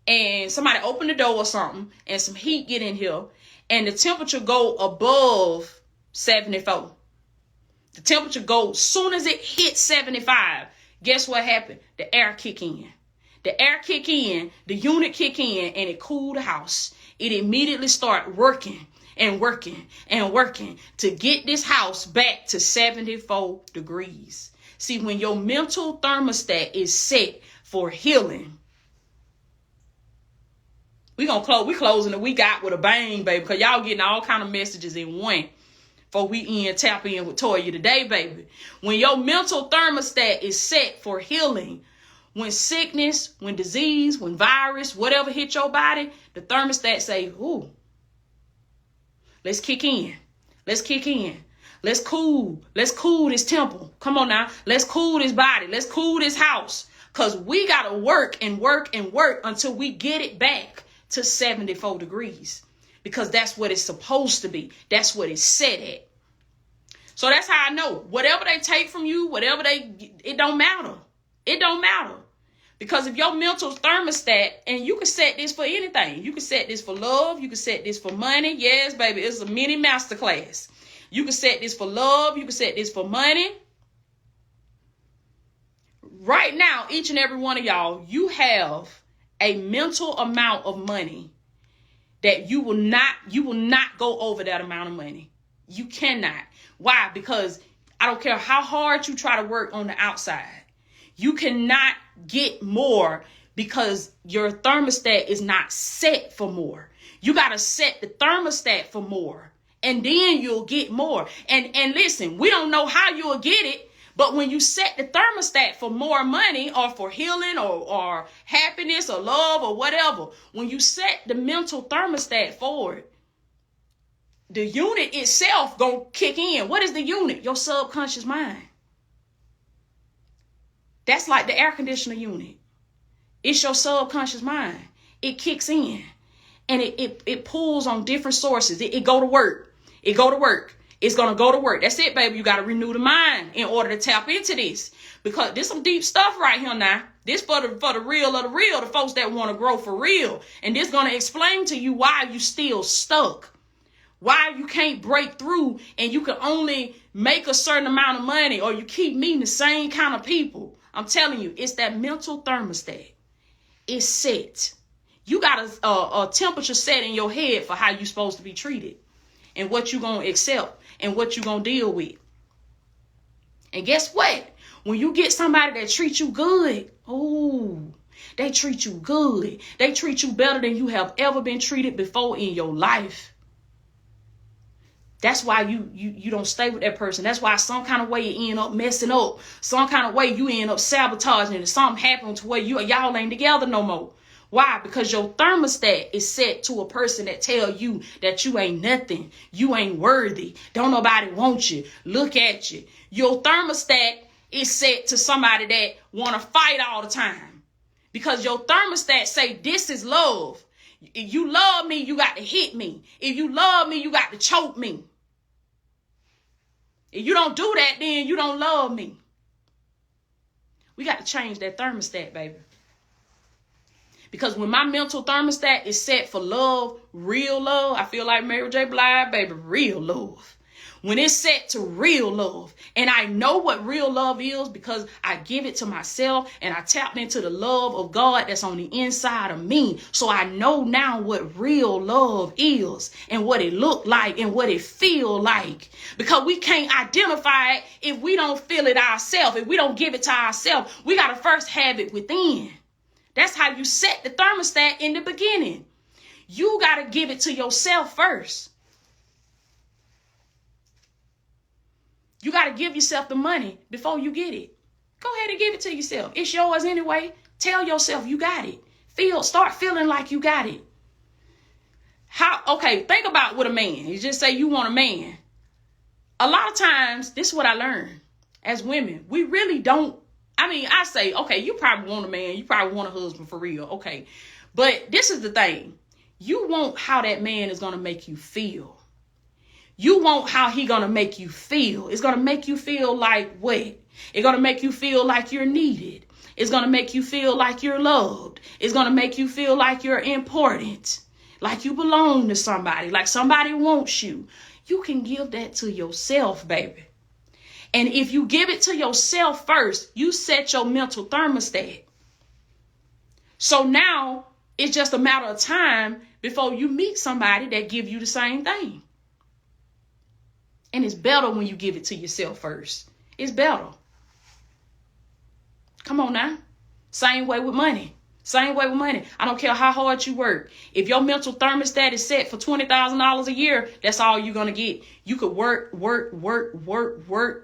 And somebody open the door or something. And some heat get in here. And the temperature go above 74. The temperature goes, soon as it hits 75, guess what happened? The air kick in. The air kick in, the unit kick in, and it cool the house. It immediately start working and working and working to get this house back to 74 degrees. See, when your mental thermostat is set for healing, we closing the week out with a bang, baby, because y'all getting all kind of messages in one. Before we tap in with Toya today, baby. When your mental thermostat is set for healing, when sickness, when disease, when virus, whatever hit your body, the thermostat say, ooh, let's kick in. Let's kick in. Let's cool this temple. Come on now. Let's cool this body. Let's cool this house. Because we got to work and work and work until we get it back to 74 degrees. Because that's what it's supposed to be. That's what it's set at. So that's how I know. Whatever they take from you, it don't matter. It don't matter. Because if your mental thermostat, and you can set this for anything. You can set this for love. You can set this for money. Yes, baby, it's a mini masterclass. You can set this for love. You can set this for money. Right now, each and every one of y'all, you have a mental amount of money that you will not go over that amount of money. You cannot. Why? Because I don't care how hard you try to work on the outside. You cannot get more because your thermostat is not set for more. You got to set the thermostat for more, and then you'll get more. And listen, we don't know how you'll get it, but when you set the thermostat for more money or for healing or happiness or love or whatever, when you set the mental thermostat for it, the unit itself gonna kick in. What is the unit? Your subconscious mind. That's like the air conditioner unit. It's your subconscious mind. It kicks in and it pulls on different sources. It go to work. It go to work. It's going to go to work. That's it, baby. You got to renew the mind in order to tap into this. Because there's some deep stuff right here now. This for the real of the real, the folks that want to grow for real. And this going to explain to you why you still stuck. Why you can't break through and you can only make a certain amount of money, or you keep meeting the same kind of people. I'm telling you, it's that mental thermostat. It's set. You got a temperature set in your head for how you're supposed to be treated and what you're going to accept and what you're going to deal with. And guess what? When you get somebody that treats you good, they treat you good. They treat you better than you have ever been treated before in your life. That's why you don't stay with that person. That's why some kind of way you end up messing up. Some kind of way you end up sabotaging, and something happened to where y'all ain't together no more. Why? Because your thermostat is set to a person that tell you that you ain't nothing. You ain't worthy. Don't nobody want you. Look at you. Your thermostat is set to somebody that want to fight all the time. Because your thermostat say this is love. If you love me, you got to hit me. If you love me, you got to choke me. If you don't do that, then you don't love me. We got to change that thermostat, baby. Because when my mental thermostat is set for love, real love, I feel like Mary J. Blige, baby, real love. When it's set to real love, and I know what real love is because I give it to myself and I tapped into the love of God that's on the inside of me. So I know now what real love is and what it look like and what it feel like. Because we can't identify it if we don't feel it ourselves. If we don't give it to ourselves, we got to first have it within. That's how you set the thermostat in the beginning. You got to give it to yourself first. You got to give yourself the money before you get it. Go ahead and give it to yourself. It's yours anyway. Tell yourself you got it. Start feeling like you got it. Think about with a man. You just say you want a man. A lot of times, this is what I learned as women. We really don't. I say, okay, you probably want a man. You probably want a husband for real. Okay. But this is the thing. You want how that man is going to make you feel. You want how he going to make you feel. It's going to make you feel like what? It's going to make you feel like you're needed. It's going to make you feel like you're loved. It's going to make you feel like you're important. Like you belong to somebody. Like somebody wants you. You can give that to yourself, baby. And if you give it to yourself first, you set your mental thermostat. So now it's just a matter of time before you meet somebody that give you the same thing. And it's better when you give it to yourself first. It's better. Come on now. Same way with money. Same way with money. I don't care how hard you work. If your mental thermostat is set for $20,000 a year, that's all you're going to get. You could work.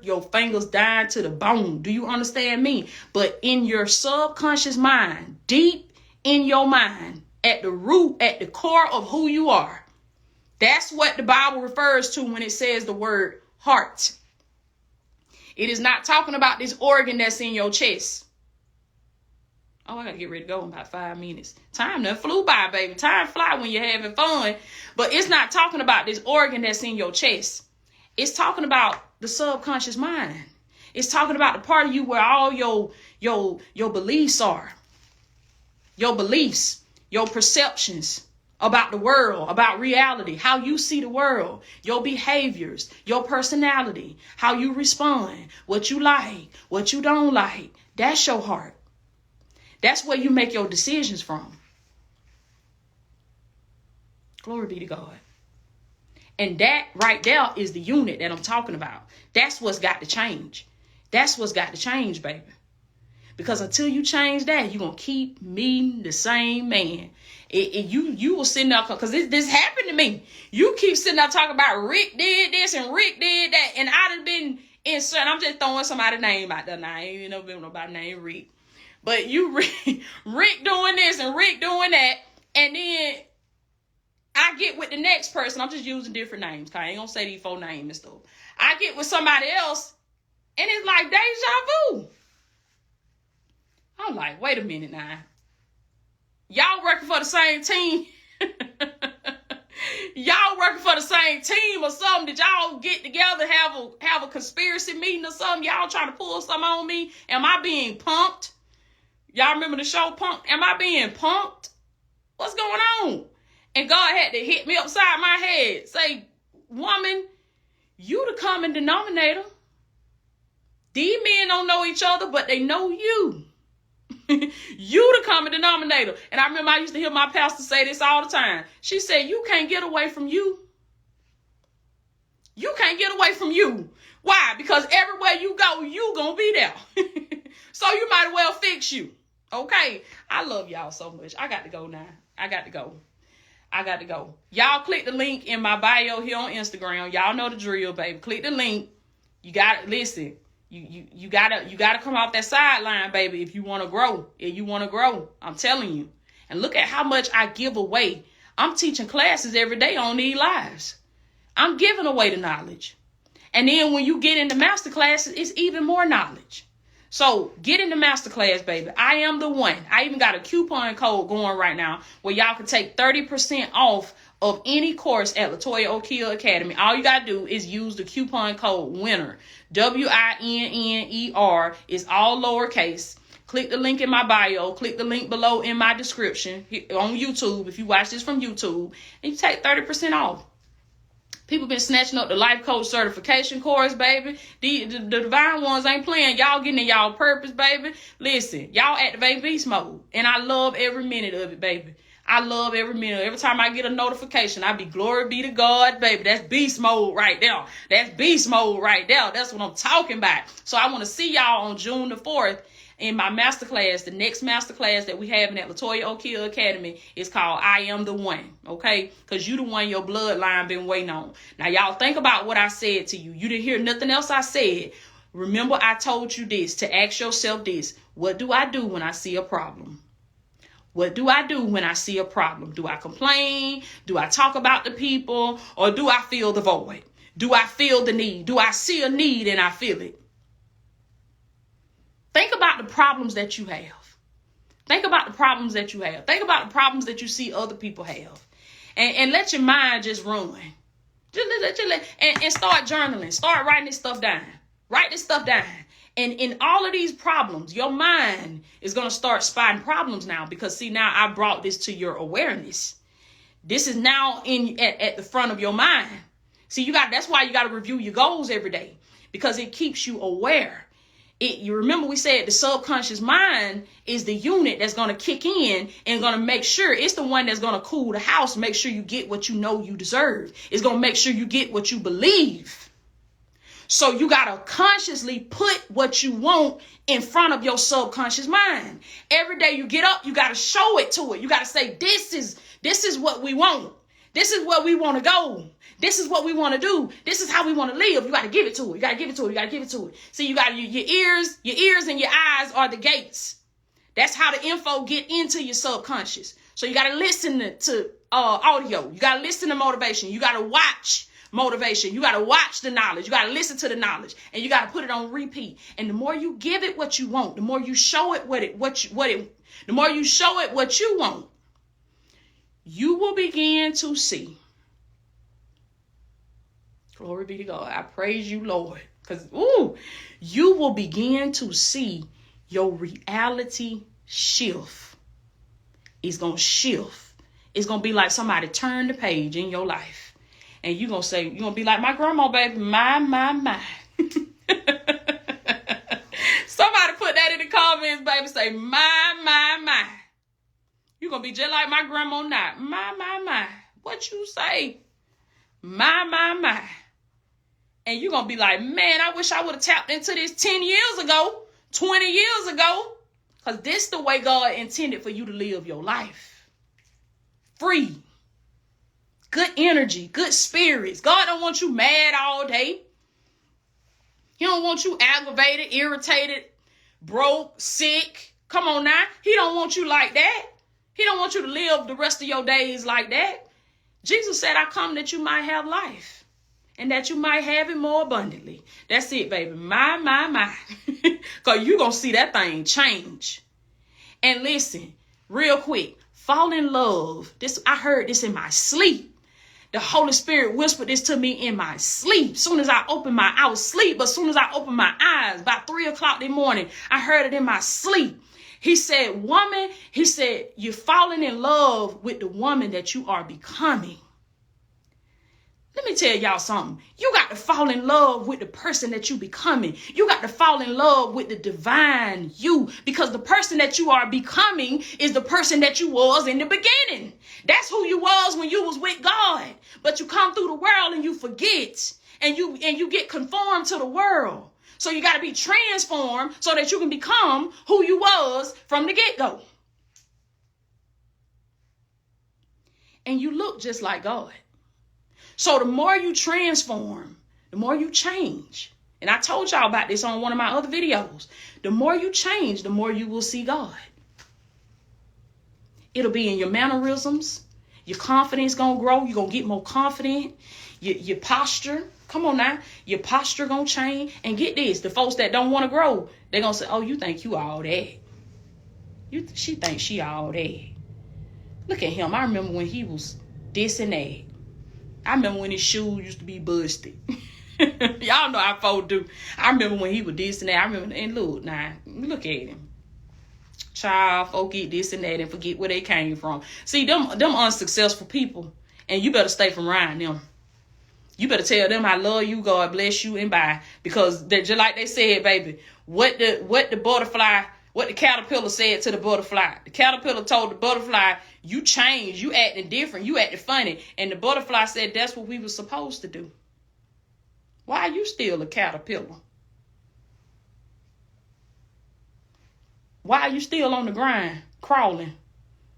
Your fingers dying to the bone. Do you understand me? But in your subconscious mind, deep in your mind, at the root, at the core of who you are, that's what the Bible refers to when it says the word heart. It is not talking about this organ that's in your chest. Oh, I got to get ready to go in about 5 minutes. Time done flew by, baby. Time fly when you're having fun. But it's not talking about this organ that's in your chest. It's talking about the subconscious mind. It's talking about the part of you where all your beliefs are. Your beliefs, your perceptions about the world, about reality, how you see the world, your behaviors, your personality, how you respond, what you like, what you don't like. That's your heart. That's where you make your decisions from. Glory be to God. And that right there is the unit that I'm talking about. That's what's got to change. That's what's got to change, baby. Because until you change that, you're going to keep meeting the same man. You will sit there, because this happened to me. You keep sitting there talking about Rick did this and Rick did that. And I'd have been insert. I'm just throwing somebody's name out there now. I ain't never been nobody named Rick. But you Rick doing this and Rick doing that. And then I get with the next person. I'm just using different names. I ain't going to say these 4 names and stuff. I get with somebody else. And it's like deja vu. I'm like, wait a minute now. Y'all working for the same team. Y'all working for the same team or something. Did y'all get together, have a conspiracy meeting or something? Y'all trying to pull something on me? Am I being punked? Y'all remember the show Punked? Am I being punked? What's going on? And God had to hit me upside my head. Say, woman, you the common denominator. These men don't know each other, but they know you. You the common denominator. And I remember I used to hear my pastor say this all the time. She said, you can't get away from you. You can't get away from you. Why? Because everywhere you go, you gonna be there. So you might as well fix you. Okay? I love y'all so much. I got to go now. I got to go. Y'all click the link in my bio here on Instagram. Y'all know the drill, baby. Click the link. You got to listen. You gotta come off that sideline, baby, if you want to grow. If you want to grow, I'm telling you. And look at how much I give away. I'm teaching classes every day on these lives. I'm giving away the knowledge. And then when you get into Masterclass, it's even more knowledge. So get into Masterclass, baby. I am the one. I even got a coupon code going right now where y'all can take 30% off of any course at Toya O'Keel Academy. All you got to do is use the coupon code WINNER. WINNER is all lowercase. Click the link in my bio. Click the link below in my description on YouTube if you watch this from YouTube. And you take 30% off. People been snatching up the life coach certification course, baby. The divine ones ain't playing. Y'all getting in y'all purpose, baby. Listen, y'all activate beast mode. And I love every minute of it, baby. I love every minute. Every time I get a notification, I be glory be to God, baby. That's beast mode right there. That's beast mode right there. That's what I'm talking about. So I want to see y'all on June the 4th in my masterclass. The next masterclass that we have at Toya O'Keel Academy is called I Am the One. Okay? Because you the one your bloodline been waiting on. Now, y'all think about what I said to you. You didn't hear nothing else I said. Remember, I told you this, to ask yourself this. What do I do when I see a problem? What do I do when I see a problem? Do I complain? Do I talk about the people? Or do I feel the void? Do I feel the need? Do I see a need and I feel it? Think about the problems that you have. Think about the problems that you have. Think about the problems that you see other people have. And let your mind just run. And start journaling. Start writing this stuff down. Write this stuff down. And in all of these problems, your mind is going to start spotting problems now. Because, see, now I brought this to your awareness. This is now at the front of your mind. See, that's why you got to review your goals every day. Because it keeps you aware. You remember we said the subconscious mind is the unit that's going to kick in and going to make sure it's the one that's going to cool the house, make sure you get what you know you deserve. It's going to make sure you get what you believe. So you got to consciously put what you want in front of your subconscious mind. Every day you get up, you got to show it to it. You got to say, this is what we want. This is where we want to go. This is what we want to do. This is how we want to live. You got to give it to it. You got to give it to it. You got to give it to it. See, you got your ears and your eyes are the gates. That's how the info get into your subconscious. So you got to listen to audio. You got to listen to motivation. You got to watch motivation. You got to watch the knowledge. You got to listen to the knowledge, and you got to put it on repeat. And the more you give it what you want, the more you show it the more you show it what you want, you will begin to see. Glory be to God. I praise you, Lord. Because, you will begin to see your reality shift. It's going to shift. It's going to be like somebody turned the page in your life. And you're going to say, you're going to be like my grandma, baby. My. Somebody put that in the comments, baby. Say, my. You're going to be just like my grandma now. My. What you say? My. And you're going to be like, man, I wish I would have tapped into this 10 years ago, 20 years ago. Because this is the way God intended for you to live your life. Free. Good energy, good spirits. God don't want you mad all day. He don't want you aggravated, irritated, broke, sick. Come on now. He don't want you like that. He don't want you to live the rest of your days like that. Jesus said, I come that you might have life. And that you might have it more abundantly. That's it, baby. My. Because you're going to see that thing change. And listen, real quick. Fall in love. I heard this in my sleep. The Holy Spirit whispered this to me in my sleep. I was asleep, but as soon as I opened my eyes, about 3 o'clock in the morning, I heard it in my sleep. He said, woman, you're falling in love with the woman that you are becoming. Let me tell y'all something. You got to fall in love with the person that you becoming. You got to fall in love with the divine you, because the person that you are becoming is the person that you was in the beginning. That's who you was when you was with God. But you come through the world and you forget, and you get conformed to the world. So you got to be transformed so that you can become who you was from the get-go. And you look just like God. So the more you transform, the more you change. And I told y'all about this on one of my other videos. The more you change, the more you will see God. It'll be in your mannerisms. Your confidence going to grow. You're going to get more confident. Your posture. Come on now. Your posture going to change. And get this. The folks that don't want to grow, they're going to say, oh, you think you all that. She thinks she all that. Look at him. I remember when he was this and that. I remember when his shoes used to be busted. Y'all know how folks do. I remember when he was this and that. I remember, and look at him. Child, folk get this and that and forget where they came from. See, them unsuccessful people, and you better stay from around them. You better tell them I love you, God bless you, and bye. Because they're just like they said, baby, what the caterpillar said to the butterfly. The caterpillar told the butterfly, you changed, you acting different, you acting funny. And the butterfly said, that's what we were supposed to do. Why are you still a caterpillar? Why are you still on the grind, crawling,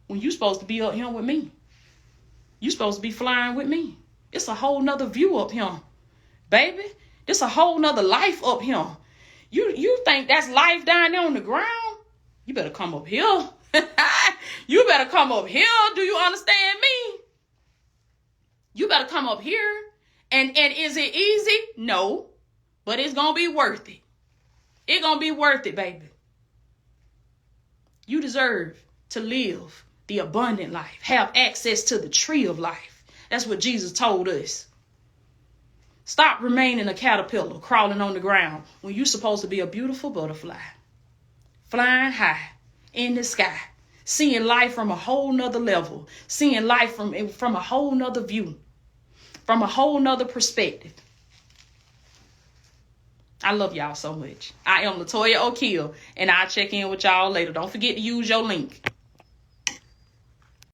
when you supposed to be up here with me? You supposed to be flying with me. It's a whole nother view up here, baby. It's a whole nother life up here. You think that's life down there on the ground? You better come up here. You better come up here. Do you understand me? You better come up here. And is it easy? No. But it's going to be worth it. It's going to be worth it, baby. You deserve to live the abundant life. Have access to the tree of life. That's what Jesus told us. Stop remaining a caterpillar crawling on the ground when you're supposed to be a beautiful butterfly. Flying high in the sky. Seeing life from a whole nother level. Seeing life from a whole nother view. From a whole nother perspective. I love y'all so much. I am Toya O'Keel, and I'll check in with y'all later. Don't forget to use your link.